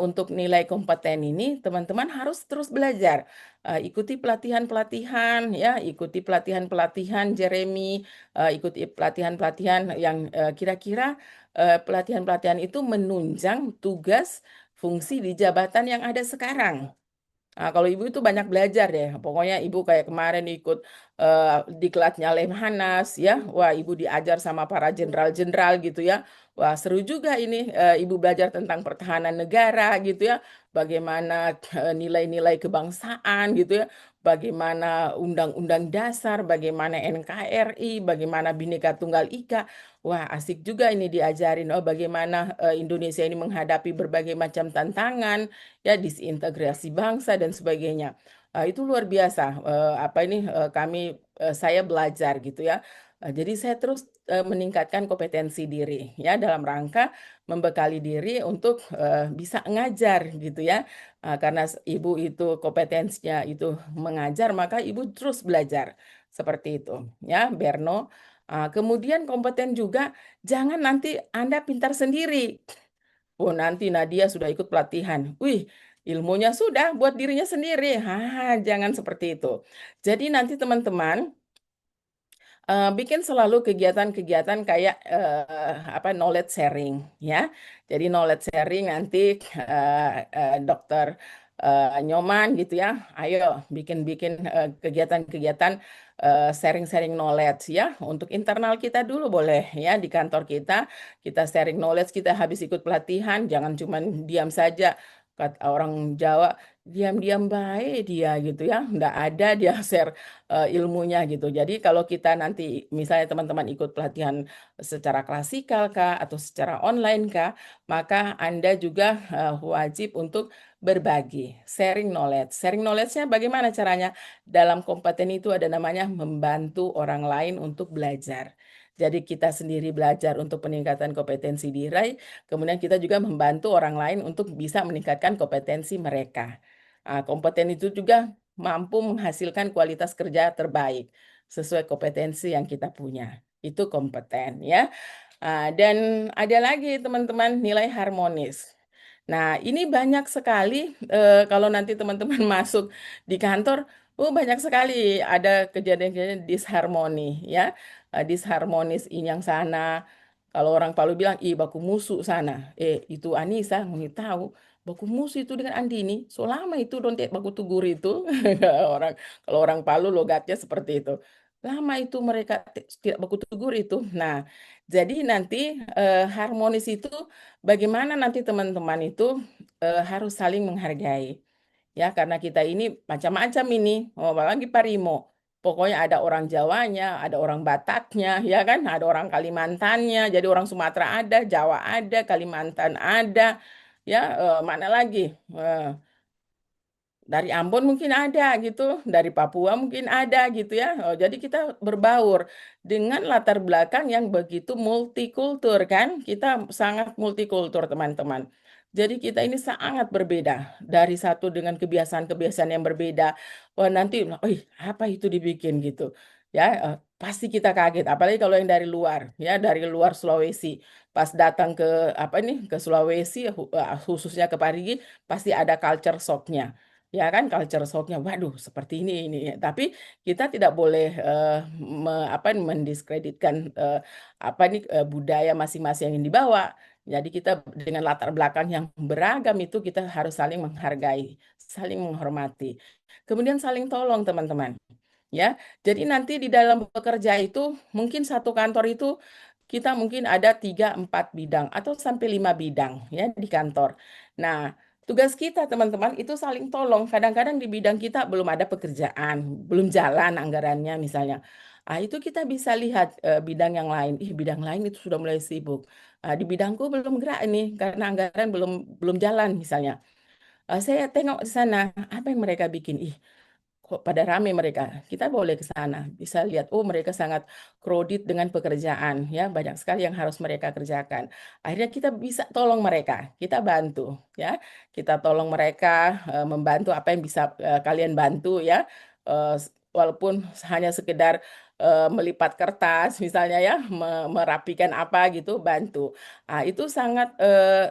untuk nilai kompeten ini teman-teman harus terus belajar. Ikuti pelatihan-pelatihan ya, ikuti pelatihan-pelatihan Jeremy, ikuti pelatihan-pelatihan yang kira-kira pelatihan-pelatihan itu menunjang tugas fungsi di jabatan yang ada sekarang. Kalau ibu itu banyak belajar deh. Pokoknya ibu kayak kemarin ikut diklatnya Lemhanas ya. Wah, ibu diajar sama para jenderal-jenderal gitu ya. Wah, seru juga ini ibu belajar tentang pertahanan negara gitu ya. Bagaimana nilai-nilai kebangsaan gitu ya. Bagaimana undang-undang dasar, bagaimana NKRI, bagaimana Bhinneka Tunggal Ika. Wah, asik juga ini diajarin. Bagaimana Indonesia ini menghadapi berbagai macam tantangan ya, disintegrasi bangsa dan sebagainya. Itu luar biasa. Saya belajar gitu ya. Jadi saya terus meningkatkan kompetensi diri ya dalam rangka membekali diri untuk bisa ngajar gitu ya. Karena ibu itu kompetensinya itu mengajar, maka ibu terus belajar seperti itu ya, Berno. Kemudian kompeten juga, jangan nanti Anda pintar sendiri. Oh, nanti Nadia sudah ikut pelatihan. Wih, ilmunya sudah buat dirinya sendiri. Jangan seperti itu. Jadi nanti teman-teman bikin selalu kegiatan-kegiatan kayak knowledge sharing ya. Jadi knowledge sharing nanti Dokter Nyoman gitu ya. Ayo bikin-bikin kegiatan-kegiatan sharing-sharing knowledge ya. Untuk internal kita dulu boleh ya, di kantor kita sharing knowledge, kita habis ikut pelatihan jangan cuman diam saja. Kata orang Jawa, diam-diam baik dia gitu ya. Nggak ada dia share ilmunya gitu. Jadi kalau kita nanti misalnya teman-teman ikut pelatihan secara klasikal kah atau secara online kah, maka Anda juga wajib untuk berbagi, sharing knowledge. Sharing knowledge-nya bagaimana caranya? Dalam kompeten itu ada namanya membantu orang lain untuk belajar. Jadi kita sendiri belajar untuk peningkatan kompetensi diri, kemudian kita juga membantu orang lain untuk bisa meningkatkan kompetensi mereka. Kompeten itu juga mampu menghasilkan kualitas kerja terbaik sesuai kompetensi yang kita punya. Itu kompeten ya. Dan ada lagi teman-teman nilai harmonis. Nah, ini banyak sekali kalau nanti teman-teman masuk di kantor, banyak sekali ada kejadian-kejadian disharmoni ya. Disharmonis ini yang sana. Kalau orang Palu bilang, baku musu sana. Itu Anissa, nggak tahu. Baku musu itu dengan Andini. So lama itu donte baku tugur itu. Kalau orang Palu logatnya seperti itu. Lama itu mereka tidak baku tugur itu. Nah, jadi nanti harmonis itu bagaimana nanti teman-teman itu harus saling menghargai. Ya, karena kita ini macam-macam ini. Apalagi Parimo. Pokoknya ada orang Jawanya, ada orang Bataknya, ya kan? Ada orang Kalimantannya. Jadi orang Sumatera ada, Jawa ada, Kalimantan ada. Ya, mana lagi? Dari Ambon mungkin ada gitu, dari Papua mungkin ada gitu ya. Jadi kita berbaur dengan latar belakang yang begitu multikultur kan. Kita sangat multikultur teman-teman. Jadi kita ini sangat berbeda dari satu dengan kebiasaan-kebiasaan yang berbeda. Wah nanti, oh apa itu dibikin gitu, ya pasti kita kaget. Apalagi kalau yang dari luar, ya dari luar Sulawesi, pas datang ke apa nih ke Sulawesi, khususnya ke Parigi, pasti ada culture shocknya. Ya kan, culture shocknya, waduh seperti ini. Tapi kita tidak boleh mendiskreditkan apa nih budaya masing-masing yang dibawa. Jadi kita dengan latar belakang yang beragam itu kita harus saling menghargai, saling menghormati. Kemudian saling tolong teman-teman. Ya, jadi nanti di dalam bekerja itu mungkin satu kantor itu kita mungkin ada 3-4 bidang atau sampai 5 bidang ya di kantor. Nah, tugas kita teman-teman itu saling tolong. Kadang-kadang di bidang kita belum ada pekerjaan, belum jalan anggarannya misalnya. Ah, itu kita bisa lihat bidang yang lain. Bidang lain itu sudah mulai sibuk. Di bidangku belum gerak ini karena anggaran belum belum jalan misalnya. Saya tengok di sana apa yang mereka bikin. Kok pada rame mereka. Kita boleh ke sana, bisa lihat, oh mereka sangat crowded dengan pekerjaan, ya banyak sekali yang harus mereka kerjakan. Akhirnya kita bisa tolong mereka, kita bantu, ya kita tolong mereka membantu apa yang bisa kalian bantu, ya. Walaupun hanya sekedar melipat kertas, misalnya ya, merapikan apa gitu, bantu. Itu sangat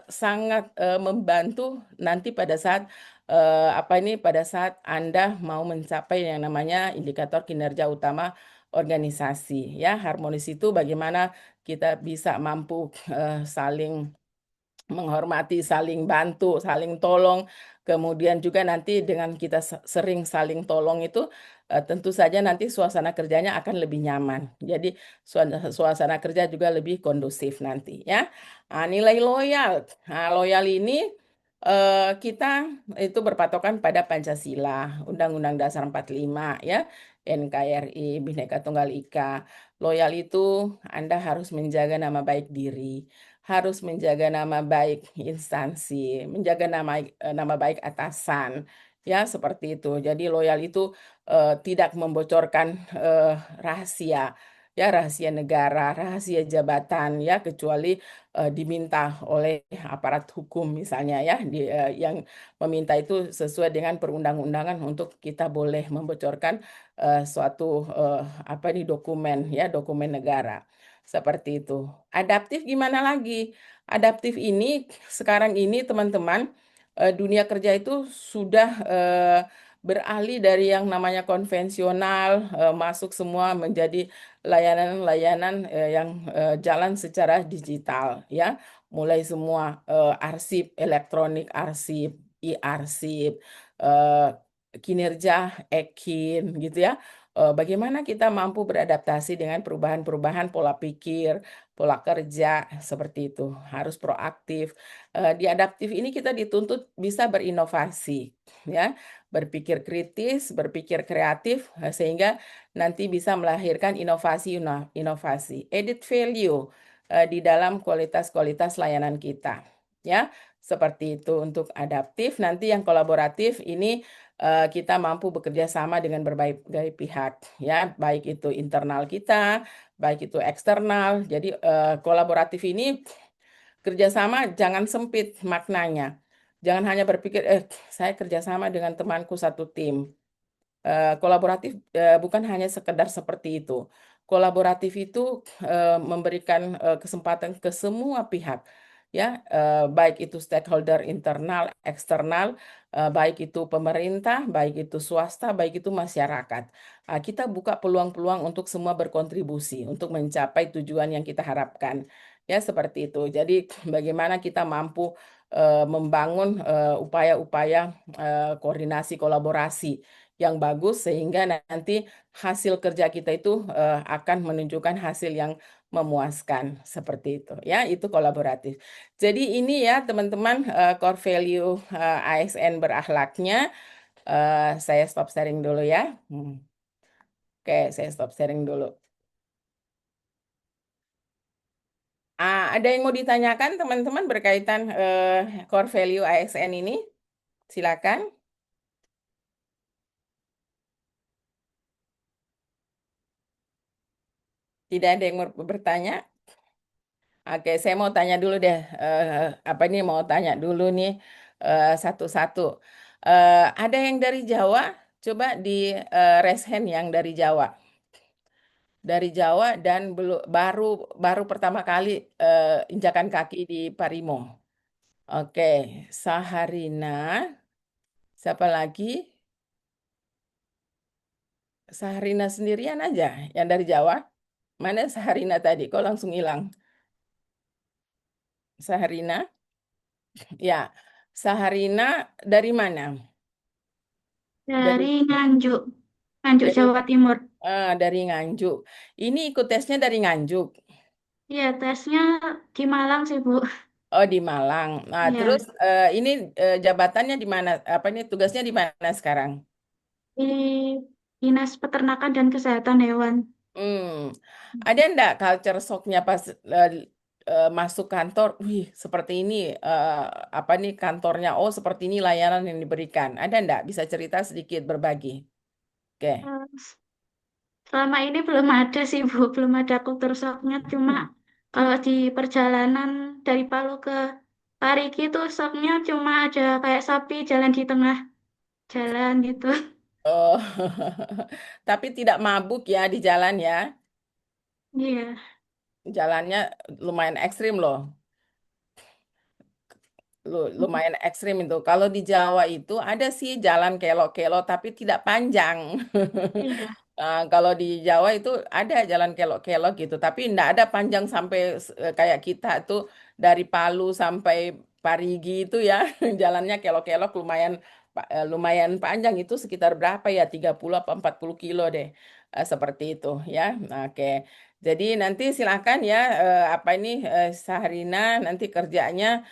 sangat membantu nanti pada saat apa ini pada saat Anda mau mencapai yang namanya indikator kinerja utama organisasi ya. Harmonis itu bagaimana kita bisa mampu saling menghormati, saling bantu, saling tolong. Kemudian juga nanti dengan kita sering saling tolong itu tentu saja nanti suasana kerjanya akan lebih nyaman. Jadi suasana kerja juga lebih kondusif nanti ya. Nilai loyal. Loyal ini kita itu berpatokan pada Pancasila, Undang-Undang Dasar 45 ya, NKRI, Bhinneka Tunggal Ika. Loyal itu Anda harus menjaga nama baik diri, harus menjaga nama baik instansi, menjaga nama baik atasan, ya seperti itu. Jadi loyal itu tidak membocorkan rahasia, ya rahasia negara, rahasia jabatan, ya kecuali diminta oleh aparat hukum misalnya ya, yang meminta itu sesuai dengan perundang-undangan untuk kita boleh membocorkan suatu apa nih dokumen ya dokumen negara. Seperti itu. Adaptif gimana lagi? Adaptif ini sekarang ini teman-teman dunia kerja itu sudah beralih dari yang namanya konvensional masuk semua menjadi layanan-layanan yang jalan secara digital ya. Mulai semua arsip elektronik, arsip, e-arsip, eh, kinerja Ekin gitu ya. Bagaimana kita mampu beradaptasi dengan perubahan-perubahan pola pikir, pola kerja seperti itu. Harus proaktif. Di adaptif ini kita dituntut bisa berinovasi, ya, berpikir kritis, berpikir kreatif, sehingga nanti bisa melahirkan inovasi, added value di dalam kualitas-kualitas layanan kita, ya. Seperti itu untuk adaptif. Nanti yang kolaboratif ini kita mampu bekerja sama dengan berbagai pihak, ya, baik itu internal kita, baik itu eksternal. Jadi kolaboratif ini kerjasama jangan sempit maknanya. Jangan hanya berpikir, saya kerjasama dengan temanku satu tim. Kolaboratif bukan hanya sekedar seperti itu. Kolaboratif itu memberikan kesempatan ke semua pihak, ya, baik itu stakeholder internal, eksternal, baik itu pemerintah, baik itu swasta, baik itu masyarakat. Kita buka peluang-peluang untuk semua berkontribusi untuk mencapai tujuan yang kita harapkan. Ya, seperti itu. Jadi, bagaimana kita mampu membangun upaya-upaya koordinasi kolaborasi yang bagus sehingga nanti hasil kerja kita itu akan menunjukkan hasil yang memuaskan seperti itu ya, itu kolaboratif. Jadi ini ya teman-teman core value ASN berakhlaknya. Saya stop sharing dulu ya. Oke, saya stop sharing dulu. Ada yang mau ditanyakan teman-teman berkaitan core value ASN ini? Silakan. Tidak ada yang mau bertanya? Oke, saya mau tanya dulu deh. Apa ini mau tanya dulu nih satu-satu. Ada yang dari Jawa? Coba di raise hand yang dari Jawa. Dari Jawa dan baru pertama kali injakan kaki di Parimo. Oke, Saharina. Siapa lagi? Saharina sendirian aja yang dari Jawa. Mana Saharina tadi? Kok langsung hilang? Saharina? Ya, Saharina dari mana? Dari Nganjuk, Nganjuk Dari Jawa Timur. dari Nganjuk. Ini ikut tesnya dari Nganjuk. Iya, tesnya di Malang sih, Bu. Oh, di Malang. Nah, Iya, terus ini jabatannya di mana? Apa ini tugasnya di mana sekarang? di Dinas Peternakan dan Kesehatan Hewan. Hmm, ada enggak culture shocknya pas masuk kantor? Wih, seperti ini apa nih kantornya? Oh, seperti ini layanan yang diberikan. Ada enggak? Bisa cerita sedikit berbagi? Oke. Eh, Selama ini belum ada sih, Bu. Belum ada kultur shocknya. Cuma kalau di perjalanan dari Palu ke Parigi itu shocknya cuma ada kayak sapi jalan di tengah jalan gitu. Oh, tapi tidak mabuk ya di jalan ya. Iya, Jalannya lumayan ekstrim loh. Lumayan ekstrim itu. Kalau di Jawa itu ada sih jalan kelok-kelok tapi tidak panjang. iya, Kalau di Jawa itu ada jalan kelok-kelok gitu, tapi tidak ada panjang sampai kayak kita tuh dari Palu sampai Parigi itu ya, jalannya kelok-kelok lumayan panjang itu sekitar berapa ya? 30 apa 40 kilo deh. Seperti itu ya. Oke. Jadi nanti silakan ya apa ini Sahrina nanti kerjanya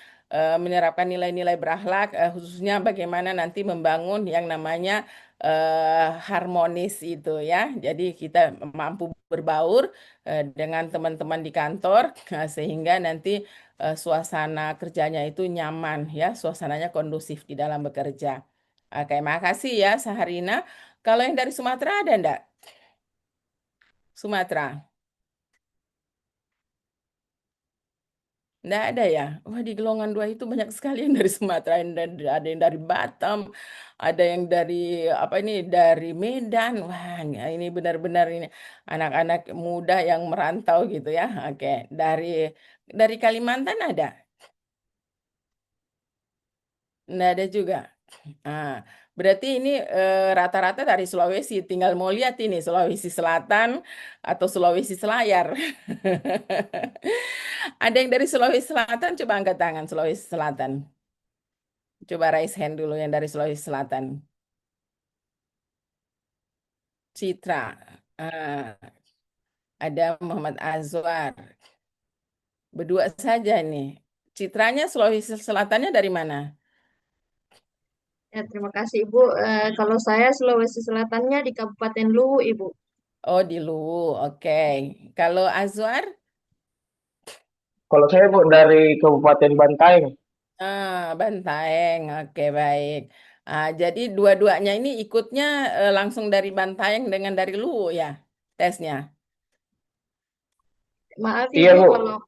menerapkan nilai-nilai berakhlak khususnya bagaimana nanti membangun yang namanya harmonis itu ya. Jadi kita mampu berbaur dengan teman-teman di kantor sehingga nanti suasana kerjanya itu nyaman ya, suasananya kondusif di dalam bekerja. Oke, makasih ya Saharina. Kalau yang dari Sumatera ada enggak? Sumatera? Enggak ada ya? Wah, di Gelongan 2 itu banyak sekali yang dari Sumatera, ada yang dari Batam, ada yang dari apa ini dari Medan. Wah, ini benar-benar ini anak-anak muda yang merantau gitu ya. Oke, dari Kalimantan ada? Enggak ada juga. Ah, berarti ini rata-rata dari Sulawesi. Tinggal mau lihat ini Sulawesi Selatan atau Sulawesi Selayar. Ada yang dari Sulawesi Selatan? Coba angkat tangan Sulawesi Selatan. Coba raise hand dulu yang dari Sulawesi Selatan. Citra. Ah, ada Muhammad Azwar. Berdua saja nih. Citranya Sulawesi Selatannya dari mana? Ya, terima kasih Ibu. Kalau saya Sulawesi Selatannya di Kabupaten Luwu, Ibu. Oh, di Luwu. Oke. Kalau Azwar? Kalau saya Bu dari Kabupaten Bantaeng. Bantaeng. Oke, baik. Jadi dua-duanya ini ikutnya langsung dari Bantaeng dengan dari Luwu ya tesnya. Maaf Iya Ibu, Bu.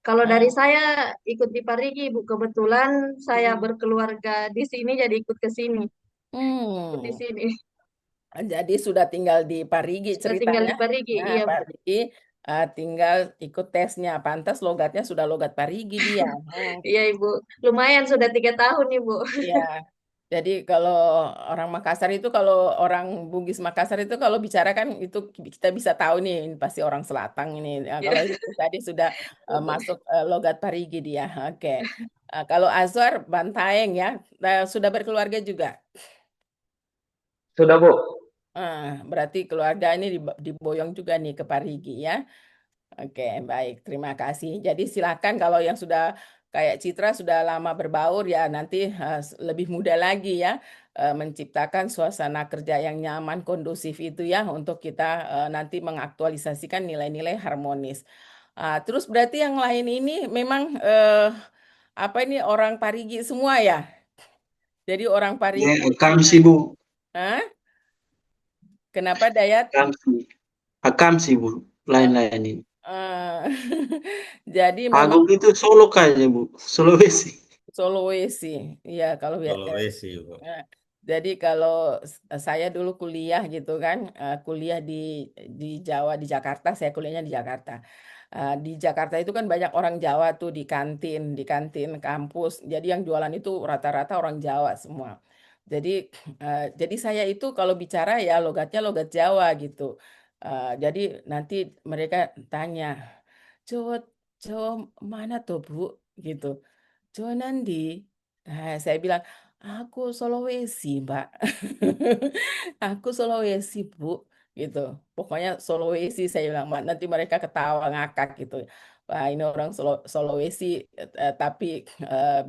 kalau dari saya ikut di Parigi, Ibu. Kebetulan saya Hmm. berkeluarga di sini, jadi ikut ke sini. Ikut di Hmm. sini. Jadi sudah tinggal di Parigi Sudah tinggal ceritanya. di Parigi, Nah, iya Bu. Parigi tinggal ikut tesnya. Pantas logatnya sudah logat Parigi dia. Iya Ibu. Lumayan sudah 3 tahun Ibu. Iya. Jadi kalau orang Makassar itu, kalau orang Bugis Makassar itu kalau bicara kan itu kita bisa tahu nih ini pasti orang Selatang ini. Nah, kalau itu tadi sudah masuk logat Parigi dia. Oke. Kalau Azwar Bantaeng ya, sudah berkeluarga juga. Sudah Bu. Berarti keluarga ini diboyong juga nih ke Parigi ya. Oke, baik. Terima kasih. Jadi silakan kalau yang sudah kayak Citra sudah lama berbaur ya nanti lebih mudah lagi ya menciptakan suasana kerja yang nyaman, kondusif itu ya untuk kita nanti mengaktualisasikan nilai-nilai harmonis. Terus berarti yang lain ini memang apa ini orang Parigi semua ya? Jadi orang Ya, Parigi. Akam sih Bu. Hah? Kenapa Dayat? Akam sih Bu. Lain-lain ini. Eh, jadi memang Agung itu Solo kayaknya, Bu. Sulawesi. Sulawesi, iya kalau Sulawesi, Bu. eh, jadi kalau saya dulu kuliah gitu kan, kuliah di Jawa di Jakarta, saya kuliahnya di Jakarta. Di Jakarta itu kan banyak orang Jawa tuh di kantin kampus. Jadi yang jualan itu rata-rata orang Jawa semua. Jadi jadi saya itu kalau bicara ya logatnya logat Jawa gitu. Jadi nanti mereka tanya, Jawa Jawa mana tuh Bu? Gitu. Jawa Nandi. Nah, saya bilang, aku Sulawesi, Mbak. Aku Sulawesi, Bu. Gitu. Pokoknya Sulawesi, saya bilang, Mbak. Nanti mereka ketawa ngakak gitu. Wah, ini orang Sulawesi, tapi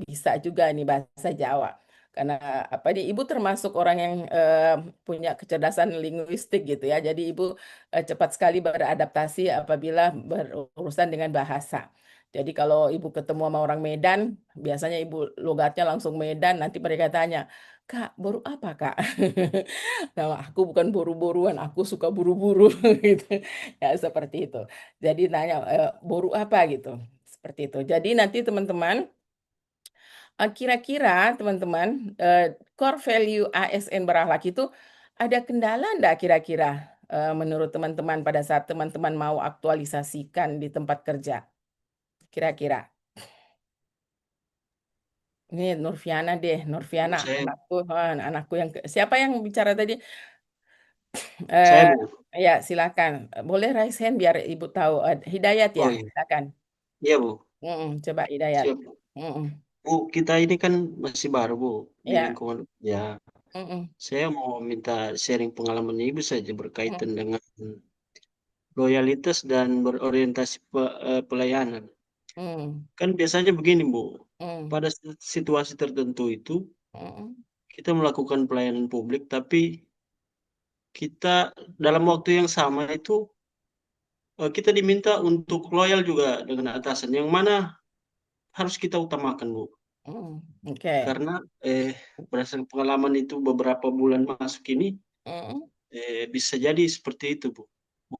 bisa juga nih bahasa Jawa. Karena apa nih, Ibu termasuk orang yang punya kecerdasan linguistik gitu ya. Jadi Ibu cepat sekali beradaptasi apabila berurusan dengan bahasa. Jadi kalau ibu ketemu sama orang Medan, biasanya ibu logatnya langsung Medan, nanti mereka tanya, Kak, boru apa Kak? Nah, aku bukan boru-boruan, aku suka buru-buru gitu. Ya seperti itu. Jadi nanya, boru apa gitu. Seperti itu. Jadi nanti teman-teman, kira-kira teman-teman, core value ASN berakhlak itu ada kendala enggak kira-kira menurut teman-teman pada saat teman-teman mau aktualisasikan di tempat kerja? Kira-kira. Ini Nurfiana deh, Nurfiana Saya, anakku yang siapa yang bicara tadi? saya Eh Bu. ya silakan, boleh raise hand biar ibu tahu. Hidayat ya, Oh iya. silakan. Iya, Bu. Coba Hidayat. Siap, Bu. Mm-mm. Bu, kita ini kan masih baru, Bu, di Ya, lingkungan. Ya, mm-mm. saya mau minta sharing pengalaman Ibu saja Mm. berkaitan dengan loyalitas dan berorientasi pelayanan. Mm. Kan biasanya begini, Bu. Mm. Pada situasi tertentu itu, Mm. kita melakukan pelayanan publik, tapi kita dalam waktu yang sama itu kita diminta untuk loyal juga dengan atasan, yang mana harus kita utamakan, Bu. Mm. Oke. Karena berdasarkan pengalaman itu beberapa bulan masuk ini, Mm. bisa jadi seperti itu, Bu.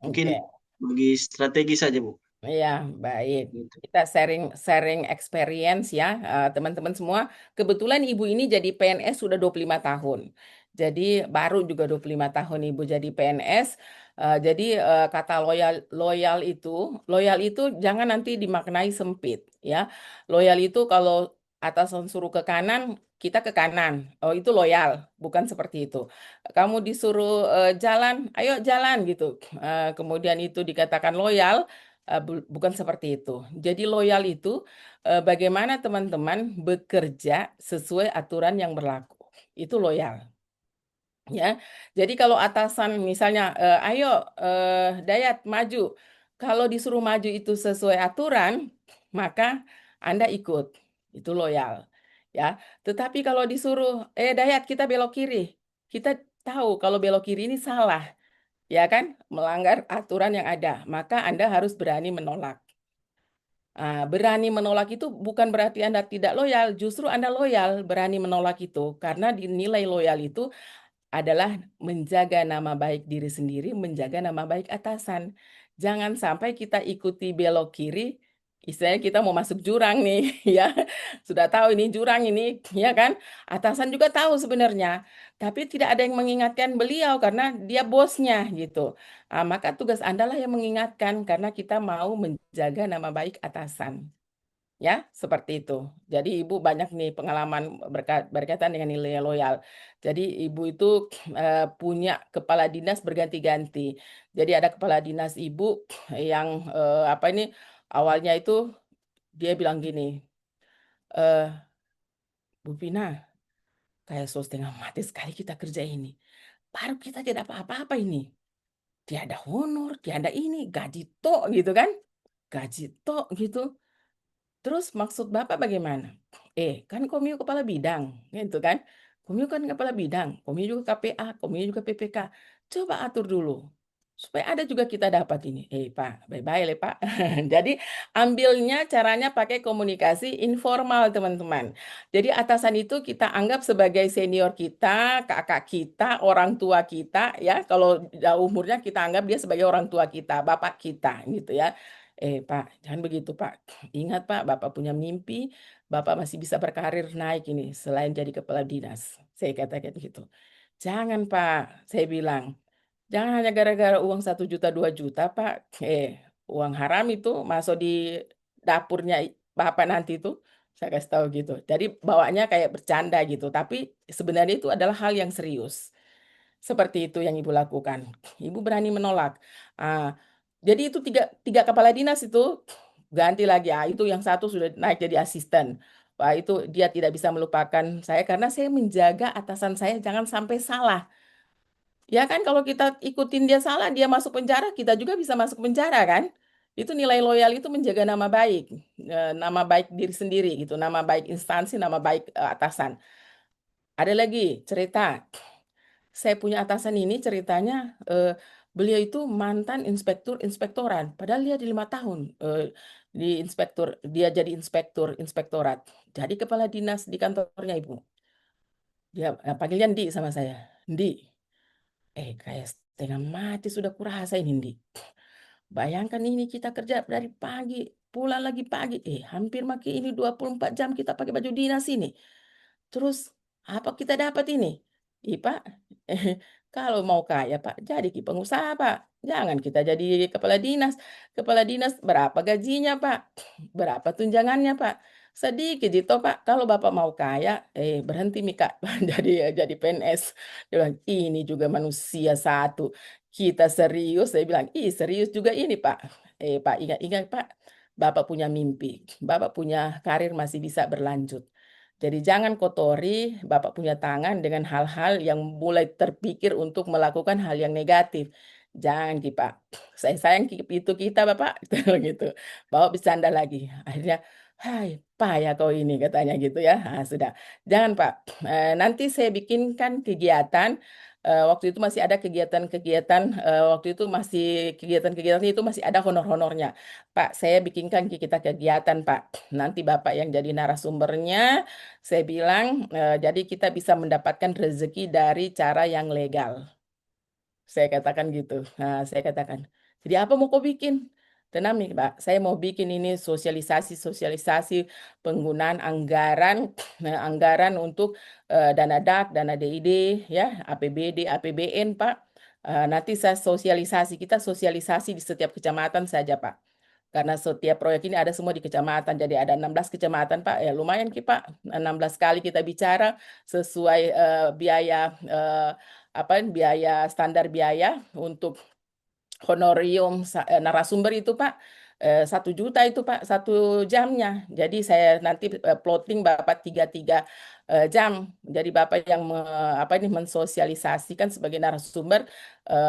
Mungkin Oke. bagi strategi saja, Bu. Iya, baik. Gitu. Kita sharing experience ya, teman-teman semua. Kebetulan Ibu ini jadi PNS sudah 25 tahun. Jadi baru juga 25 tahun Ibu jadi PNS. Jadi kata loyal itu jangan nanti dimaknai sempit ya. Loyal itu kalau atasan suruh ke kanan, kita ke kanan. Oh, itu loyal, bukan seperti itu. Kamu disuruh jalan, ayo jalan gitu. Kemudian itu dikatakan loyal. Bukan seperti itu. Jadi loyal itu bagaimana teman-teman bekerja sesuai aturan yang berlaku. Itu loyal. Ya, jadi kalau atasan misalnya, ayo Dayat maju. Kalau disuruh maju itu sesuai aturan, maka Anda ikut. Itu loyal. Ya, tetapi kalau disuruh, Dayat kita belok kiri. Kita tahu kalau belok kiri ini salah. Ya kan, melanggar aturan yang ada, maka Anda harus berani menolak. Berani menolak itu bukan berarti Anda tidak loyal, justru Anda loyal berani menolak itu, karena dinilai loyal itu adalah menjaga nama baik diri sendiri, menjaga nama baik atasan. Jangan sampai kita ikuti belok kiri, istilahnya kita mau masuk jurang nih, ya. Sudah tahu ini jurang ini, ya kan? Atasan juga tahu sebenarnya, tapi tidak ada yang mengingatkan beliau karena dia bosnya gitu. Maka tugas Anda lah yang mengingatkan karena kita mau menjaga nama baik atasan. Ya, seperti itu. Jadi Ibu banyak nih pengalaman berkaitan dengan nilai loyal. Jadi Ibu itu punya kepala dinas berganti-ganti. Jadi ada kepala dinas Ibu yang apa ini awalnya itu dia bilang gini, Bu Vina, kayak setengah mati sekali kita kerja ini. Baru kita tidak apa-apa ini. Tiada honor, tiada ini, gaji tok gitu kan. Gaji tok gitu. Terus maksud Bapak bagaimana? Kan Komio kepala bidang, gitu kan? Komio kan kepala bidang, Komio juga KPA, Komio juga PPK. Coba atur dulu. Supaya ada juga kita dapat ini. Pak, bye-bye le Pak. Jadi ambilnya caranya pakai komunikasi informal teman-teman. Jadi atasan itu kita anggap sebagai senior kita, kakak kita, orang tua kita ya. Kalau jauh umurnya kita anggap dia sebagai orang tua kita, bapak kita gitu ya. Pak, jangan begitu Pak. Ingat Pak, Bapak punya mimpi, Bapak masih bisa berkarir naik ini selain jadi kepala dinas. Saya katakan gitu. Jangan Pak, saya bilang. Jangan hanya gara-gara uang 1 juta, 2 juta Pak. Uang haram itu masuk di dapurnya Bapak nanti itu. Saya kasih tahu gitu. Jadi bawanya kayak bercanda gitu. Tapi sebenarnya itu adalah hal yang serius. Seperti itu yang Ibu lakukan. Ibu berani menolak. Ah, jadi itu tiga kepala dinas itu ganti lagi. Itu yang satu sudah naik jadi asisten. Wah, itu dia tidak bisa melupakan saya karena saya menjaga atasan saya jangan sampai salah. Ya kan kalau kita ikutin dia salah, dia masuk penjara, kita juga bisa masuk penjara kan? Itu nilai loyal itu menjaga nama baik diri sendiri gitu, nama baik instansi, nama baik atasan. Ada lagi cerita. Saya punya atasan ini ceritanya beliau itu mantan inspektoran, padahal dia di 5 tahun di dia jadi inspektorat, jadi kepala dinas di kantornya Ibu. Dia panggilnya Ndi sama saya, Ndi. Kayak setengah mati sudah kurasain Ndi. Bayangkan ini kita kerja dari pagi, pulang lagi pagi, hampir makin ini 24 jam kita pakai baju dinas ini. Terus apa kita dapat ini? Pak, kalau mau kaya Pak, jadi pengusaha Pak. Jangan kita jadi kepala dinas. Kepala dinas berapa gajinya Pak? Berapa tunjangannya Pak? Sedikit itu Pak. Kalau Bapak mau kaya, berhenti Mika jadi PNS. Dia bilang, ini juga manusia satu. Kita serius, saya bilang, serius juga ini Pak. Pak, ingat Pak, Bapak punya mimpi. Bapak punya karir masih bisa berlanjut. Jadi jangan kotori Bapak punya tangan dengan hal-hal yang mulai terpikir untuk melakukan hal yang negatif. Jangan Ki Pak. Saya sayang itu kita Bapak. Gitu. Bapak bercanda lagi. Akhirnya, hai payah kau ini katanya gitu ya. Sudah. Jangan Pak. Nanti saya bikinkan kegiatan. Waktu itu masih ada kegiatan-kegiatan. Waktu itu masih kegiatan-kegiatan itu masih ada honor-honornya. Pak, saya bikinkan kita kegiatan Pak. Nanti Bapak yang jadi narasumbernya. Saya bilang, jadi kita bisa mendapatkan rezeki dari cara yang legal. Saya katakan gitu. Saya katakan, jadi apa mau kau bikin? Tenang nih, Pak. Saya mau bikin ini sosialisasi penggunaan anggaran untuk dana DAK, dana DID, ya, APBD, APBN, Pak. Nanti kita sosialisasi di setiap kecamatan saja, Pak. Karena setiap proyek ini ada semua di kecamatan, jadi ada 16 kecamatan Pak, ya lumayan Pak, 16 kali kita bicara sesuai biaya standar biaya untuk honorium narasumber itu Pak, 1 juta itu Pak 1 jamnya. Jadi saya nanti plotting Bapak 3 jam. Jadi Bapak yang mensosialisasikan sebagai narasumber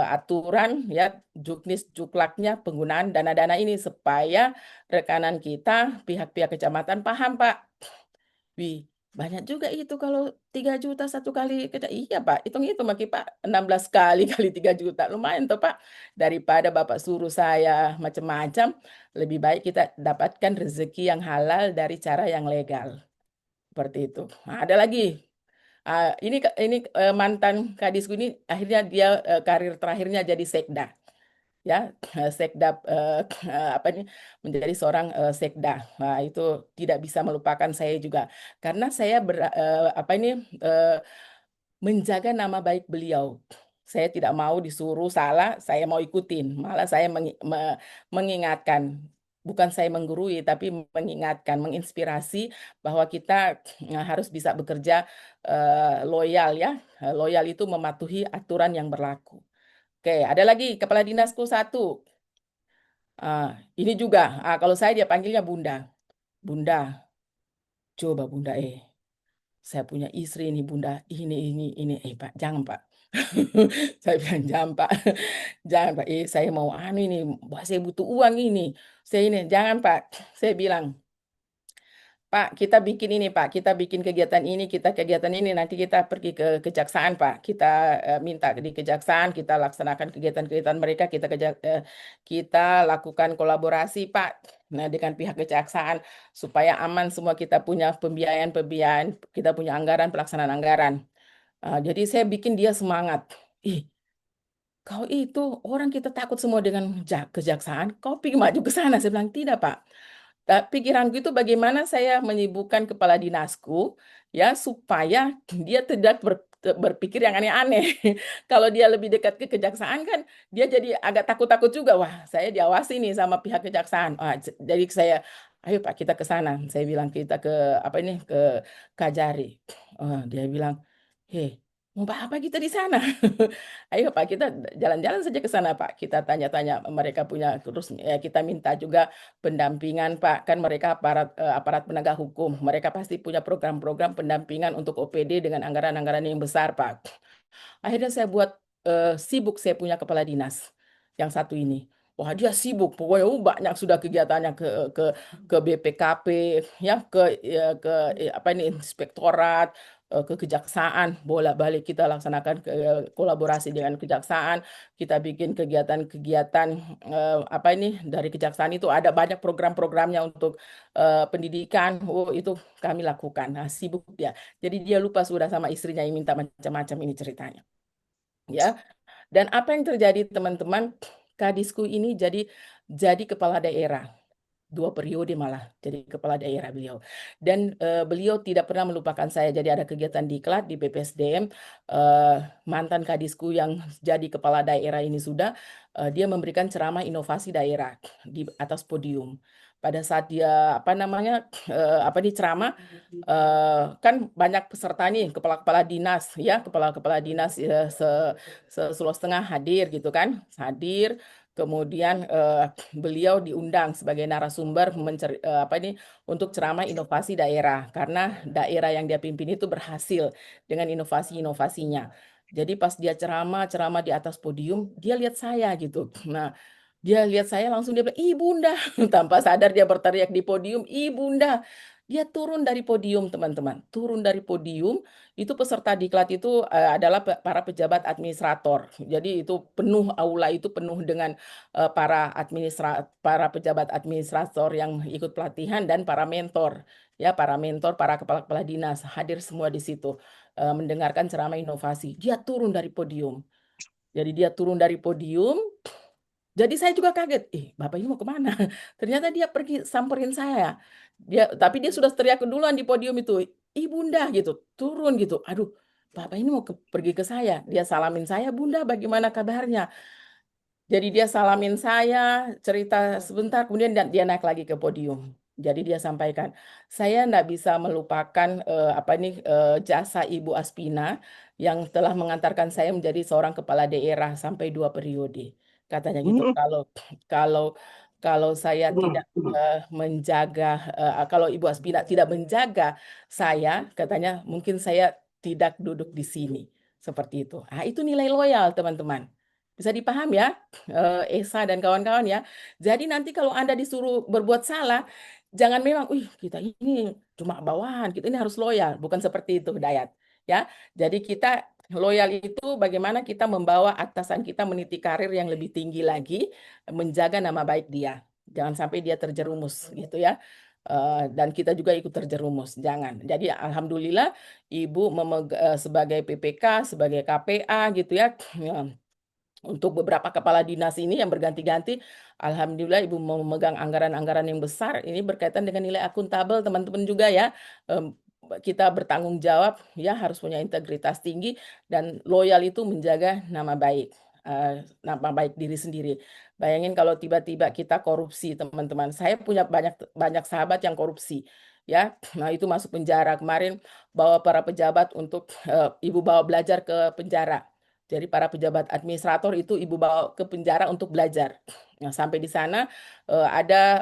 aturan ya juknis juklaknya penggunaan dana-dana ini supaya rekanan kita pihak-pihak kecamatan paham Pak. Wih, banyak juga itu kalau 3 juta 1 kali iya Pak, hitung-hitung Pak 16 kali kali 3 juta lumayan tuh Pak. Daripada Bapak suruh saya macam-macam, lebih baik kita dapatkan rezeki yang halal dari cara yang legal. Seperti itu. Ada lagi. Ini mantan kadisku ini akhirnya dia karir terakhirnya jadi sekda. Ya, sekda menjadi seorang sekda. Nah, itu tidak bisa melupakan saya juga karena saya menjaga nama baik beliau. Saya tidak mau disuruh salah, saya mau ikutin. Malah saya mengingatkan, bukan saya menggurui, tapi mengingatkan, menginspirasi bahwa kita harus bisa bekerja loyal ya. Loyal itu mematuhi aturan yang berlaku. Oke, ada lagi kepala dinasku satu. Ini juga, kalau saya dia panggilnya Bunda. Bunda, coba Bunda saya punya istri ini Bunda, ini, Pak, jangan Pak. Saya bilang jangan Pak, jangan Pak, saya mau ini, saya butuh uang ini. Saya ini, jangan Pak. Saya bilang, Pak, kita bikin ini Pak, kita bikin kegiatan ini, nanti kita pergi ke kejaksaan Pak. Kita minta di kejaksaan, kita laksanakan kegiatan-kegiatan mereka, kita lakukan kolaborasi Pak. Nah, dengan pihak kejaksaan supaya aman semua kita punya pembiayaan, kita punya anggaran, pelaksanaan anggaran. Jadi saya bikin dia semangat. kau itu orang kita takut semua dengan kejaksaan, kau pergi maju ke sana. Saya bilang, tidak Pak. Pikiranku itu bagaimana saya menyibukkan kepala dinasku ya supaya dia tidak berpikir yang aneh-aneh. Kalau dia lebih dekat ke kejaksaan kan dia jadi agak takut-takut juga. Wah, saya diawasi nih sama pihak kejaksaan. Jadi saya, ayo Pak kita ke sana. Saya bilang kita ke apa ini ke Kajari. Dia bilang, hei, mau apa kita di sana? Ayo Pak, kita jalan-jalan saja ke sana Pak. Kita tanya-tanya mereka punya, terus kita minta juga pendampingan Pak. Kan mereka aparat penegak hukum. Mereka pasti punya program-program pendampingan untuk OPD dengan anggaran-anggaran yang besar Pak. Akhirnya saya buat sibuk saya punya kepala dinas yang satu ini. Wah dia sibuk, pokoknya banyak sudah kegiatannya ke BPKP, ya apa ini inspektorat, ke kejaksaan, bolak-balik kita laksanakan kolaborasi dengan kejaksaan, kita bikin kegiatan-kegiatan apa ini dari kejaksaan itu ada banyak program-programnya untuk pendidikan, itu kami lakukan. Nah, sibuk dia. Jadi dia lupa sudah sama istrinya yang minta macam-macam ini ceritanya. Ya. Dan apa yang terjadi teman-teman? Kadisku ini jadi kepala daerah. 2 periode malah jadi kepala daerah beliau. Dan beliau tidak pernah melupakan saya. Jadi ada kegiatan diklat di BPSDM, mantan kadisku yang jadi kepala daerah ini sudah, dia memberikan ceramah inovasi daerah di atas podium. Pada saat dia apa namanya apa nih ceramah, kan banyak peserta nih kepala-kepala dinas ya, kepala-kepala dinas Sulawesi Tengah hadir gitu kan, hadir. Kemudian beliau diundang sebagai narasumber apa ini untuk ceramah inovasi daerah karena daerah yang dia pimpin itu berhasil dengan inovasi-inovasinya. Jadi pas dia ceramah di atas podium, dia lihat saya gitu. Nah, dia lihat saya langsung dia bilang, "Ibunda." Tanpa sadar dia berteriak di podium, "Ibunda." Dia turun dari podium, teman-teman. Turun dari podium, itu peserta diklat itu adalah para pejabat administrator. Jadi itu penuh, aula itu penuh dengan para pejabat administrator yang ikut pelatihan dan para mentor. Ya, para mentor, para kepala-kepala dinas hadir semua di situ mendengarkan ceramah inovasi. Dia turun dari podium. Jadi dia turun dari podium, jadi saya juga kaget, Bapak ini mau kemana? Ternyata dia pergi samperin saya. Tapi dia sudah teriak duluan di podium itu, Ibunda gitu, turun gitu. Aduh, Bapak ini mau pergi ke saya. Dia salamin saya, Bunda bagaimana kabarnya? Jadi dia salamin saya, cerita sebentar, kemudian dia naik lagi ke podium. Jadi dia sampaikan, saya enggak bisa melupakan jasa Ibu Aspina yang telah mengantarkan saya menjadi seorang kepala daerah sampai 2 periode. Katanya gitu. Kalau saya tidak menjaga, kalau Ibu Aspina tidak menjaga saya, katanya mungkin saya tidak duduk di sini. Seperti itu. Itu nilai loyal, teman-teman. Bisa dipaham ya, Esa dan kawan-kawan ya. Jadi nanti kalau Anda disuruh berbuat salah, jangan memang, kita ini cuma bawahan, kita ini harus loyal. Bukan seperti itu, Dayat. Ya, jadi kita loyal itu bagaimana kita membawa atasan kita meniti karir yang lebih tinggi lagi, menjaga nama baik dia. Jangan sampai dia terjerumus gitu ya. Dan kita juga ikut terjerumus, jangan. Jadi alhamdulillah Ibu sebagai PPK, sebagai KPA gitu ya. Untuk beberapa kepala dinas ini yang berganti-ganti, alhamdulillah Ibu memegang anggaran-anggaran yang besar. Ini berkaitan dengan nilai akuntabel, teman-teman juga ya. Kita bertanggung jawab ya, harus punya integritas tinggi dan loyal itu menjaga nama baik diri sendiri. Bayangin kalau tiba-tiba kita korupsi, teman-teman. Saya punya banyak sahabat yang korupsi. Ya, nah itu masuk penjara kemarin, bawa para pejabat untuk Ibu bawa belajar ke penjara. Jadi para pejabat administrator itu Ibu bawa ke penjara untuk belajar. Nah, sampai di sana ada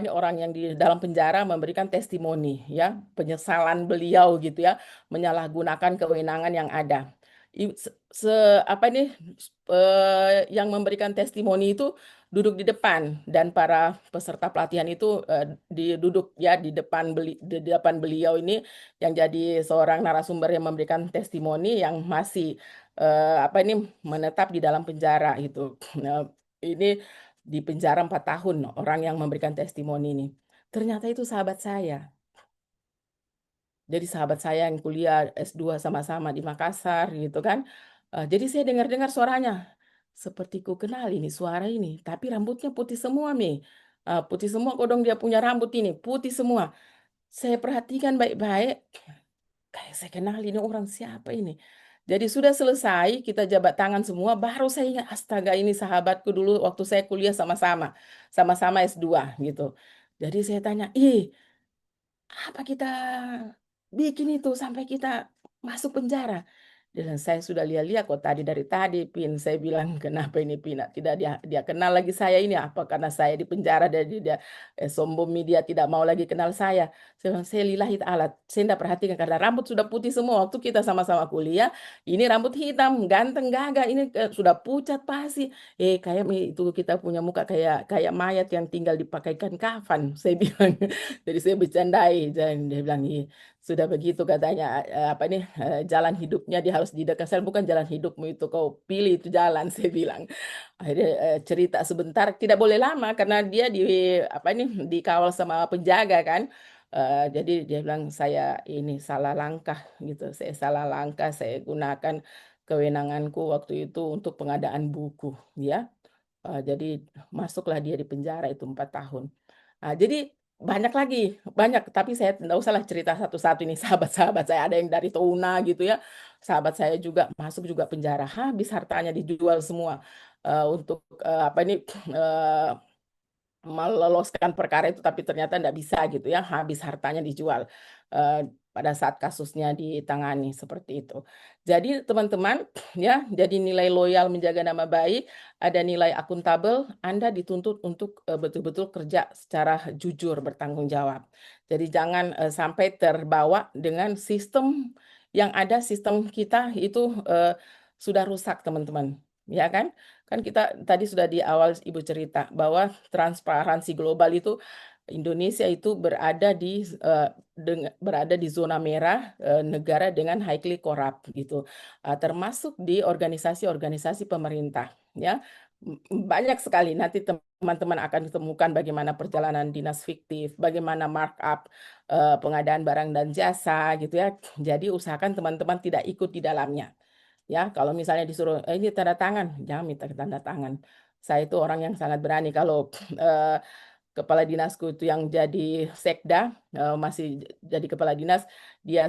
orang yang di dalam penjara memberikan testimoni ya, penyesalan beliau gitu ya, menyalahgunakan kewenangan yang ada. Yang memberikan testimoni itu duduk di depan dan para peserta pelatihan itu duduk ya di depan beliau ini yang jadi seorang narasumber yang memberikan testimoni yang masih menetap di dalam penjara itu. Nah, ini di penjara 4 tahun orang yang memberikan testimoni ini. Ternyata itu sahabat saya. Jadi sahabat saya yang kuliah S2 sama-sama di Makassar gitu kan. Jadi saya dengar-dengar suaranya. seperti ku kenal ini suara ini, tapi rambutnya putih semua, Mi. Putih semua kodong dia punya rambut ini, putih semua. Saya perhatikan baik-baik, kayak saya kenal ini orang siapa ini. Jadi sudah selesai, kita jabat tangan semua, baru saya ingat, astaga ini sahabatku dulu waktu saya kuliah sama-sama, sama-sama S2 gitu. Jadi saya tanya, apa kita bikin itu sampai kita masuk penjara? Dan saya sudah lihat-lihat kok dari tadi, Pin. Saya bilang, kenapa ini Pin? Tidak dia kenal lagi saya ini. Apa karena saya di penjara jadi dia sombong dia tidak mau lagi kenal saya. Saya bilang, saya lillahi ta'ala. Saya tidak perhatikan karena rambut sudah putih semua. Waktu kita sama-sama kuliah, ini rambut hitam, ganteng, gagah. Ini sudah pucat pasti. Kayak itu kita punya muka kayak mayat yang tinggal dipakaikan kafan. Saya bilang. Jadi saya bercandai. Dan dia bilang, sudah begitu katanya jalan hidupnya dia harus didekatkan, bukan jalan hidupmu itu kau pilih itu jalan. Saya bilang akhirnya cerita sebentar, tidak boleh lama karena dia dikawal sama penjaga kan. Jadi dia bilang saya ini salah langkah gitu, saya salah langkah, saya gunakan kewenanganku waktu itu untuk pengadaan buku ya. Jadi masuklah dia di penjara itu 4 tahun. Jadi banyak lagi, banyak. Tapi saya tidak usahlah cerita satu-satu ini sahabat-sahabat saya. Ada yang dari Tuna gitu ya. Sahabat saya juga masuk juga penjara. Habis hartanya dijual semua untuk eh, meloloskan perkara itu, tapi ternyata tidak bisa gitu ya. Habis hartanya dijual pada saat kasusnya ditangani seperti itu. Jadi teman-teman ya, jadi nilai loyal menjaga nama baik, ada nilai akuntabel, Anda dituntut untuk betul-betul kerja secara jujur, bertanggung jawab. Jadi jangan sampai terbawa dengan sistem yang ada, sistem kita itu sudah rusak teman-teman. Ya kan? Kan kita tadi sudah di awal Ibu cerita bahwa transparansi global itu Indonesia itu berada di zona merah, negara dengan highly corrupt gitu, termasuk di organisasi-organisasi pemerintah ya. Banyak sekali nanti teman-teman akan ditemukan bagaimana perjalanan dinas fiktif, bagaimana markup pengadaan barang dan jasa gitu ya. Jadi usahakan teman-teman tidak ikut di dalamnya. Ya, kalau misalnya disuruh ini tanda tangan, jangan minta tanda tangan. Saya itu orang yang sangat berani. Kalau kepala dinasku itu yang jadi sekda, masih jadi kepala dinas, dia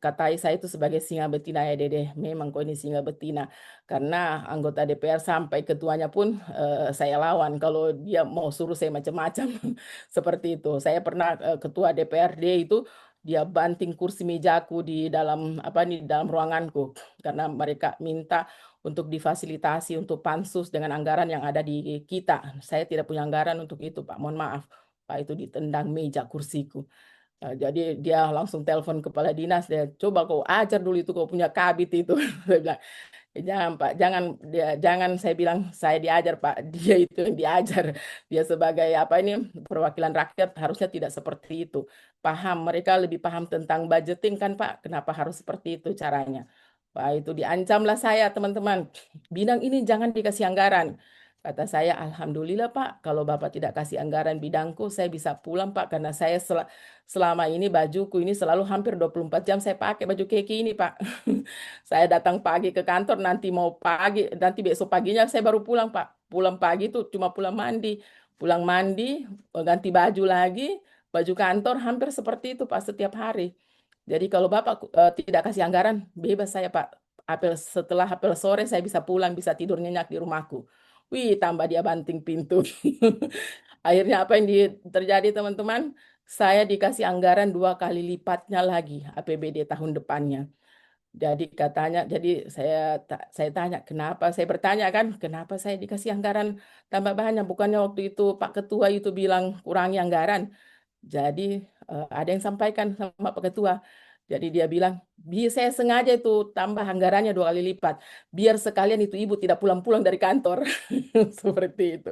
katai saya itu sebagai singa betina ya Dede. Memang kok ini singa betina. Karena anggota DPR sampai ketuanya pun saya lawan. Kalau dia mau suruh saya macam-macam seperti itu. Saya pernah ketua DPRD itu dia banting kursi mejaku di dalam dalam ruanganku karena mereka minta untuk difasilitasi untuk pansus dengan anggaran yang ada di kita. Saya tidak punya anggaran untuk itu, Pak. Mohon maaf. Pak, itu ditendang meja kursiku. Jadi dia langsung telepon kepala dinas, dia coba kau ajar dulu itu kau punya kabit itu. Saya bilang, jangan Pak, jangan saya bilang saya diajar Pak, dia itu yang diajar. Dia sebagai perwakilan rakyat harusnya tidak seperti itu. Paham, mereka lebih paham tentang budgeting kan Pak, kenapa harus seperti itu caranya. Pak, itu diancamlah saya teman-teman. Bidang ini jangan dikasih anggaran. Kata saya, Alhamdulillah Pak, kalau Bapak tidak kasih anggaran bidangku, saya bisa pulang Pak, karena saya selama ini bajuku ini selalu hampir 24 jam saya pakai baju keki ini Pak. Saya datang pagi ke kantor, nanti nanti besok paginya saya baru pulang Pak. Pulang pagi itu cuma pulang mandi, ganti baju lagi, baju kantor hampir seperti itu Pak setiap hari. Jadi kalau Bapak tidak kasih anggaran, bebas saya Pak. Setelah apel sore saya bisa pulang, bisa tidur nyenyak di rumahku. Wih, tambah dia banting pintu. Akhirnya apa yang terjadi teman-teman? Saya dikasih anggaran 2 kali lipatnya lagi APBD tahun depannya. Jadi saya tanya kenapa? Saya bertanya kan, kenapa saya dikasih anggaran tambah banyak? Bukannya waktu itu Pak Ketua itu bilang kurangi anggaran. Jadi ada yang sampaikan sama Pak Ketua. Jadi dia bilang, saya sengaja itu tambah anggarannya 2 kali lipat. Biar sekalian itu ibu tidak pulang-pulang dari kantor. Seperti itu.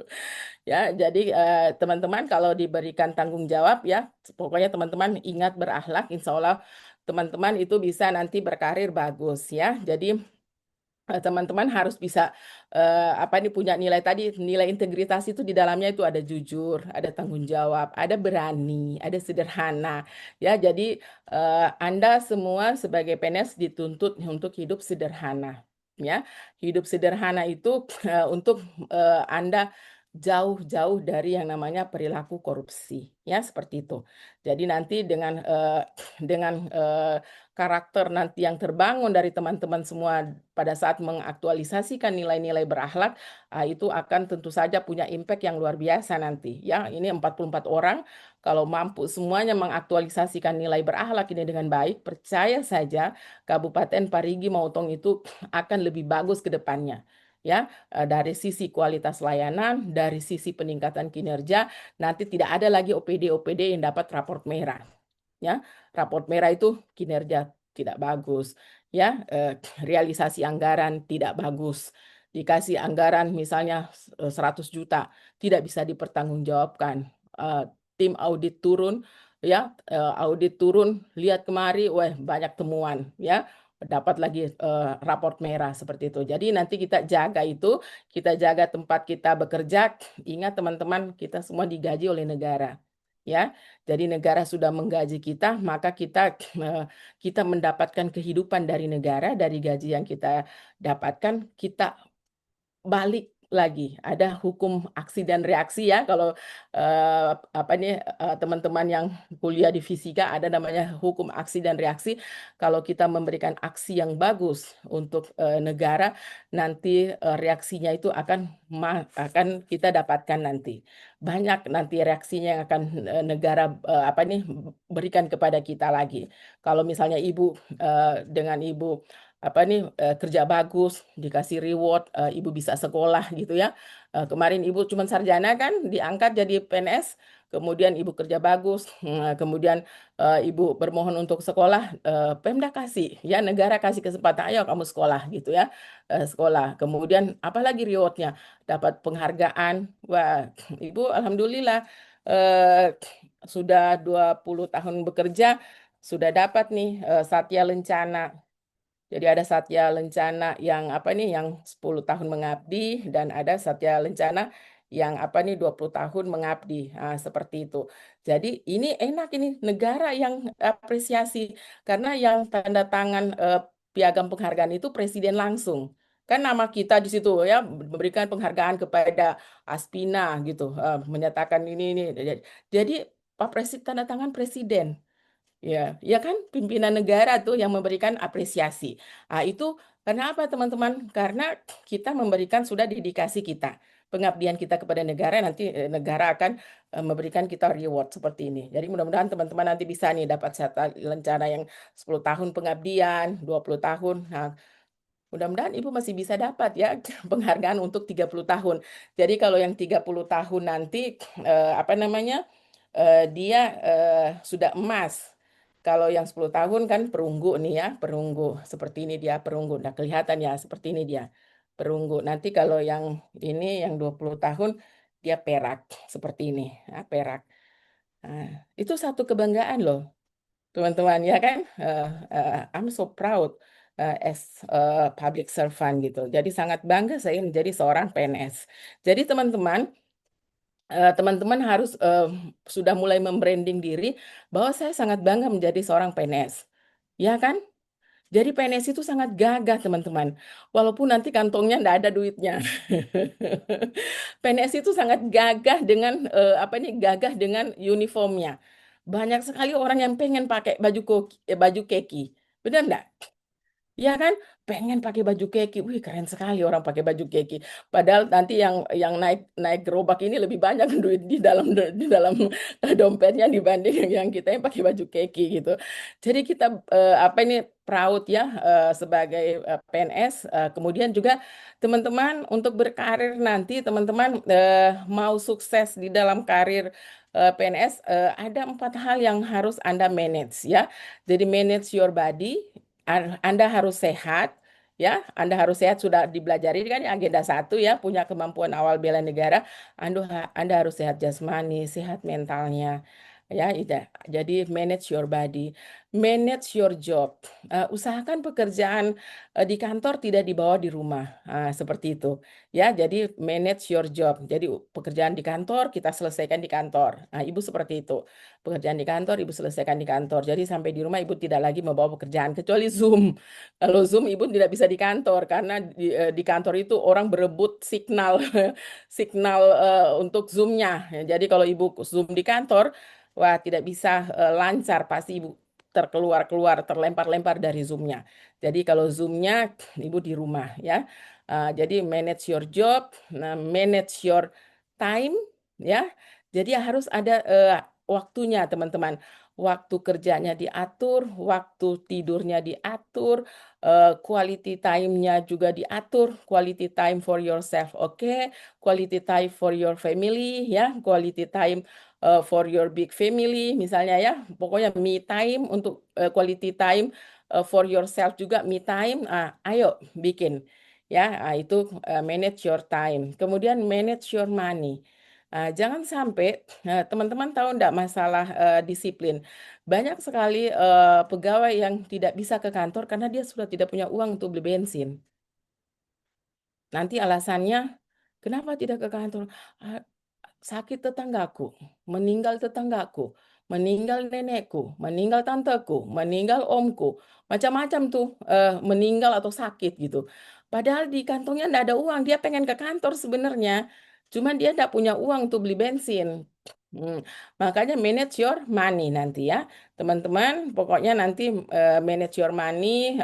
Ya, jadi teman-teman kalau diberikan tanggung jawab ya, pokoknya teman-teman ingat berakhlak, insya Allah teman-teman itu bisa nanti berkarir bagus ya. Jadi teman-teman harus bisa punya nilai tadi, nilai integritas itu di dalamnya itu ada jujur, ada tanggung jawab, ada berani, ada sederhana ya. Jadi Anda semua sebagai PNS dituntut untuk hidup sederhana ya. Hidup sederhana itu untuk Anda jauh-jauh dari yang namanya perilaku korupsi, ya seperti itu. Jadi nanti dengan karakter nanti yang terbangun dari teman-teman semua pada saat mengaktualisasikan nilai-nilai berakhlak, itu akan tentu saja punya impact yang luar biasa nanti. Ya, ini 44 orang kalau mampu semuanya mengaktualisasikan nilai berakhlak ini dengan baik, percaya saja Kabupaten Parigi Mautong itu akan lebih bagus ke depannya. Ya, dari sisi kualitas layanan, dari sisi peningkatan kinerja, nanti tidak ada lagi OPD-OPD yang dapat raport merah. Ya, raport merah itu kinerja tidak bagus, ya, realisasi anggaran tidak bagus. Dikasih anggaran misalnya 100 juta, tidak bisa dipertanggungjawabkan. Tim audit turun, ya, audit turun, lihat kemari, wah banyak temuan, ya, dapat lagi raport merah seperti itu. Jadi nanti kita jaga itu, kita jaga tempat kita bekerja. Ingat teman-teman, kita semua digaji oleh negara, ya. Jadi negara sudah menggaji kita, maka kita mendapatkan kehidupan dari negara, dari gaji yang kita dapatkan, kita balik lagi. Ada hukum aksi dan reaksi, ya. Kalau teman-teman yang kuliah di fisika ada namanya hukum aksi dan reaksi. Kalau kita memberikan aksi yang bagus untuk negara, nanti reaksinya itu akan kita dapatkan nanti. Banyak nanti reaksinya yang akan negara berikan kepada kita lagi. Kalau misalnya ibu dengan ibu kerja bagus, dikasih reward, ibu bisa sekolah gitu ya. Kemarin ibu cuma sarjana kan, diangkat jadi PNS, kemudian ibu kerja bagus, kemudian ibu bermohon untuk sekolah, Pemda kasih, ya negara kasih kesempatan, ayo kamu sekolah gitu ya, sekolah. Kemudian apalagi rewardnya, dapat penghargaan. Wah, ibu alhamdulillah sudah 20 tahun bekerja, sudah dapat nih Satya Lencana. Jadi ada Satya Lencana yang yang 10 tahun mengabdi, dan ada Satya Lencana yang 20 tahun mengabdi. Nah, seperti itu. Jadi ini enak, ini negara yang apresiasi, karena yang tanda tangan piagam penghargaan itu presiden langsung. Kan nama kita di situ ya, memberikan penghargaan kepada Aspina gitu, menyatakan ini. Jadi Pak Presiden, tanda tangan presiden. Ya, ya kan, pimpinan negara tuh yang memberikan apresiasi. Itu kenapa teman-teman? Karena kita memberikan sudah dedikasi kita, pengabdian kita kepada negara, nanti negara akan memberikan kita reward seperti ini. Jadi mudah-mudahan teman-teman nanti bisa nih dapat rencana yang 10 tahun pengabdian, 20 tahun. Nah, mudah-mudahan Ibu masih bisa dapat ya penghargaan untuk 30 tahun. Jadi kalau yang 30 tahun nanti dia sudah emas. Kalau yang 10 tahun kan perunggu nih ya, perunggu. Seperti ini dia perunggu. Nah, kelihatan ya, seperti ini dia perunggu. Nanti kalau yang ini, yang 20 tahun, dia perak. Seperti ini, nah, perak. Nah, itu satu kebanggaan loh, teman-teman, ya kan? I'm so proud as a public servant gitu. Jadi sangat bangga saya menjadi seorang PNS. Jadi teman-teman harus sudah mulai membranding diri bahwa saya sangat bangga menjadi seorang PNS. Ya kan? Jadi PNS itu sangat gagah, teman-teman. Walaupun nanti kantongnya enggak ada duitnya. PNS itu sangat gagah dengan gagah dengan uniformnya. Banyak sekali orang yang pengen pakai baju keki. Benar enggak? Ya kan, pengen pakai baju keki. Wih, keren sekali orang pakai baju keki. Padahal nanti yang naik gerobak ini lebih banyak duit di dalam dompetnya dibanding yang kita yang pakai baju keki gitu. Jadi kita proud ya sebagai PNS. Kemudian juga teman-teman untuk berkarir nanti, teman-teman mau sukses di dalam karir PNS, ada 4 hal yang harus Anda manage ya. Jadi manage your body. Anda harus sehat, ya. Anda harus sehat, sudah dipelajari kan agenda 1 ya, punya kemampuan awal bela negara. Anda harus sehat jasmani, sehat mentalnya, Ya, jadi manage your body, manage your job. Usahakan pekerjaan di kantor tidak dibawa di rumah. Seperti itu. Ya, jadi manage your job. Jadi pekerjaan di kantor kita selesaikan di kantor. Ibu seperti itu. Pekerjaan di kantor ibu selesaikan di kantor. Jadi sampai di rumah ibu tidak lagi membawa pekerjaan kecuali Zoom. Kalau Zoom ibu tidak bisa di kantor karena di kantor itu orang berebut signal signal untuk Zoom-nya. Jadi kalau ibu Zoom di kantor, wah, tidak bisa lancar, pasti ibu terkeluar-keluar, terlempar-lempar dari Zoom-nya. Jadi kalau Zoom-nya ibu di rumah ya. Jadi manage your job, manage your time ya. Jadi harus ada waktunya teman-teman. Waktu kerjanya diatur, waktu tidurnya diatur, quality time-nya juga diatur, quality time for yourself, oke, quality time for your family ya, quality time for your big family misalnya ya, pokoknya me time untuk quality time for yourself juga me time. Ayo bikin ya. Itu manage your time, kemudian manage your money. Jangan sampai teman-teman tahu enggak masalah disiplin. Banyak sekali pegawai yang tidak bisa ke kantor karena dia sudah tidak punya uang untuk beli bensin. Nanti alasannya, kenapa tidak ke kantor? Sakit tetanggaku, meninggal tetanggaku, meninggal nenekku, meninggal tanteku, meninggal omku, macam-macam tuh meninggal atau sakit gitu. Padahal di kantongnya enggak ada uang, dia pengen ke kantor sebenarnya, cuman dia enggak punya uang untuk beli bensin. Makanya manage your money nanti ya, teman-teman. Pokoknya nanti manage your money,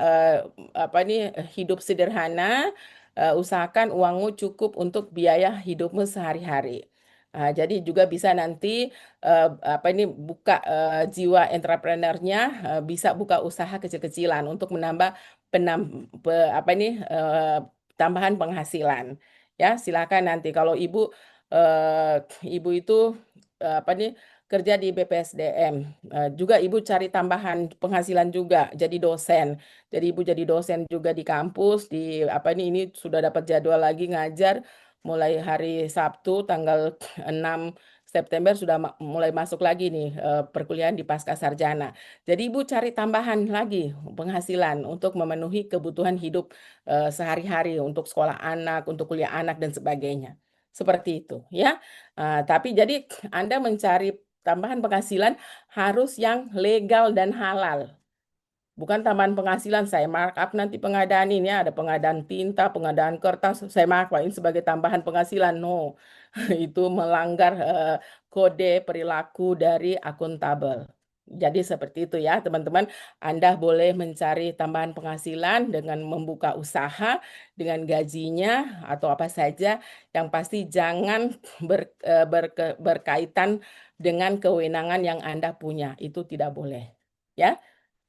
hidup sederhana, usahakan uangmu cukup untuk biaya hidupmu sehari-hari. Jadi juga bisa nanti buka jiwa entrepreneurnya, bisa buka usaha kecil-kecilan untuk menambah tambahan penghasilan. Ya, silakan nanti kalau ibu itu kerja di BPSDM, juga ibu cari tambahan penghasilan juga jadi dosen. Jadi ibu jadi dosen juga di kampus ini sudah dapat jadwal lagi ngajar mulai hari Sabtu tanggal 6 September sudah mulai masuk lagi nih perkuliahan di pasca sarjana. Jadi ibu cari tambahan lagi penghasilan untuk memenuhi kebutuhan hidup sehari-hari, untuk sekolah anak, untuk kuliah anak dan sebagainya. Seperti itu ya. Tapi jadi Anda mencari tambahan penghasilan harus yang legal dan halal. Bukan tambahan penghasilan saya markup nanti pengadaan ini ya, ada pengadaan tinta, pengadaan kertas, saya markup sebagai tambahan penghasilan. No, itu melanggar kode perilaku dari akuntabel. Jadi seperti itu ya teman-teman, Anda boleh mencari tambahan penghasilan dengan membuka usaha, dengan gajinya atau apa saja, yang pasti jangan berkaitan dengan kewenangan yang Anda punya, itu tidak boleh. Ya,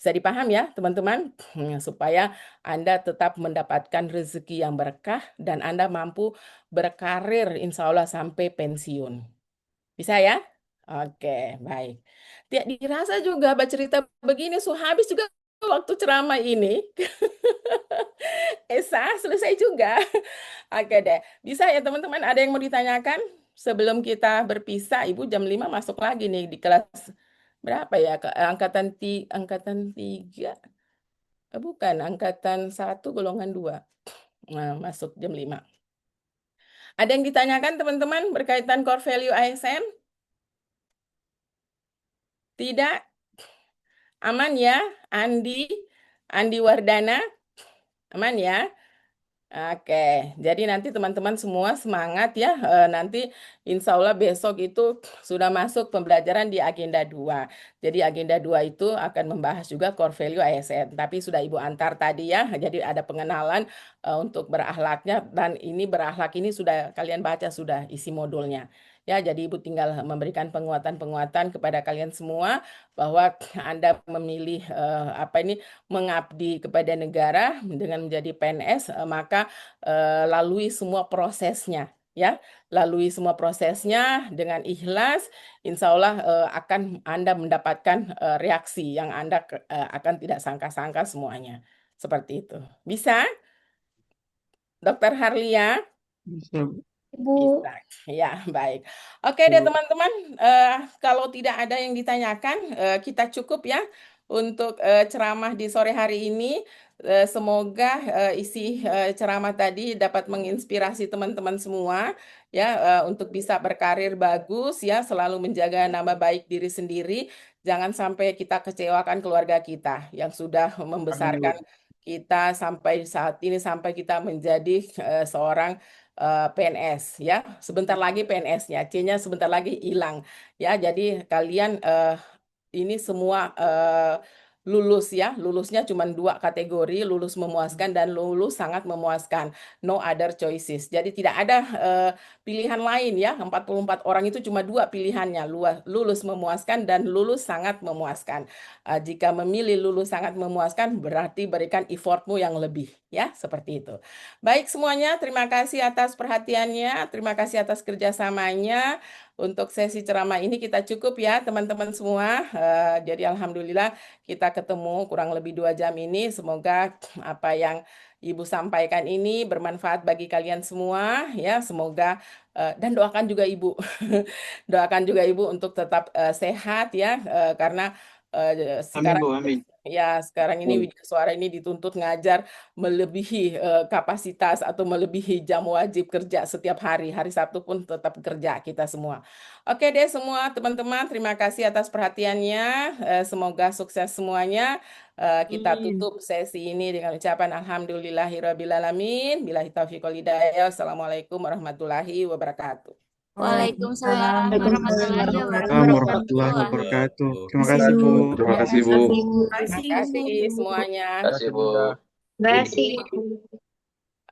bisa dipaham ya teman-teman, supaya Anda tetap mendapatkan rezeki yang berkah dan Anda mampu berkarir insya Allah sampai pensiun. Bisa ya? Oke, baik. Tidak dirasa juga cerita begini, habis juga waktu ceramah ini. Esa, selesai juga. Oke deh, bisa ya teman-teman, ada yang mau ditanyakan? Sebelum kita berpisah, Ibu jam 5 masuk lagi nih di kelas berapa ya? Angkatan 3. Bukan, angkatan 1 golongan 2. Nah, masuk jam 5. Ada yang ditanyakan teman-teman berkaitan core value ASN? Tidak? Aman ya? Andi Wardana? Aman ya? Oke, jadi nanti teman-teman semua semangat ya. Nanti insya Allah besok itu sudah masuk pembelajaran di agenda 2. Jadi agenda 2 itu akan membahas juga core value ASN. Tapi sudah Ibu antar tadi ya, jadi ada pengenalan untuk berakhlaknya. Dan ini berakhlak ini sudah kalian baca sudah isi modulnya. Ya, jadi Ibu tinggal memberikan penguatan-penguatan kepada kalian semua bahwa Anda memilih mengabdi kepada negara dengan menjadi PNS, maka lalui semua prosesnya ya, lalui semua prosesnya dengan ikhlas, insya Allah akan Anda mendapatkan reaksi yang Anda akan tidak sangka-sangka semuanya. Seperti itu. Bisa? Dr. Harlia? Bisa. Ibu. Bisa. Ya, baik. Oke deh teman-teman, kalau tidak ada yang ditanyakan, kita cukup ya untuk ceramah di sore hari ini. Semoga isi ceramah tadi dapat menginspirasi teman-teman semua ya untuk bisa berkarir bagus ya, selalu menjaga nama baik diri sendiri. Jangan sampai kita kecewakan keluarga kita yang sudah membesarkan kita sampai saat ini sampai kita menjadi seorang PNS ya. Sebentar lagi PNS-nya, C-nya sebentar lagi hilang ya. Jadi kalian ini semua lulus ya. Lulusnya cuma 2 kategori, lulus memuaskan dan lulus sangat memuaskan. No other choices. Jadi tidak ada pilihan lain ya. 44 orang itu cuma 2 pilihannya, lulus memuaskan dan lulus sangat memuaskan. Jika memilih lulus sangat memuaskan berarti berikan effortmu yang lebih ya, seperti itu. Baik semuanya, terima kasih atas perhatiannya, terima kasih atas kerjasamanya. Untuk sesi ceramah ini kita cukup ya teman-teman semua. Jadi alhamdulillah kita ketemu kurang lebih 2 jam ini. Semoga apa yang Ibu sampaikan ini bermanfaat bagi kalian semua ya. Semoga dan doakan juga Ibu. Doakan juga Ibu untuk tetap sehat ya karena Amin sekarang Bu, amin. ya sekarang ini Widya Suara ini dituntut ngajar melebihi kapasitas atau melebihi jam wajib kerja setiap hari. Hari Sabtu pun tetap kerja kita semua. Oke deh semua teman-teman, terima kasih atas perhatiannya. Semoga sukses semuanya. Kita tutup sesi ini dengan ucapan alhamdulillahirrabbilalamin. Billahi taufiq wal hidayah. Assalamualaikum warahmatullahi wabarakatuh. Waalaikumsalam warahmatullahi warahmatullahi wabarakatuh. wabarakatuh. Terima kasih Bu. Terima kasih Bu. Terima kasih semuanya. Terima kasih Bu. Terima kasih.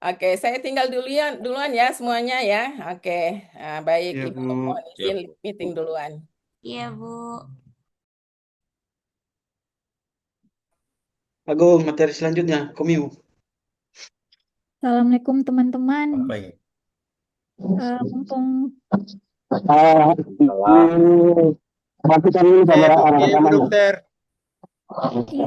Oke, saya tinggal duluan ya semuanya ya. Oke, baik Ya Ibu Bu. mohon izin meeting duluan. Iya, Bu. Agung, materi selanjutnya, Komiu. Assalamualaikum teman-teman. Mumpung Matikan dulu kamera rekamannya. izin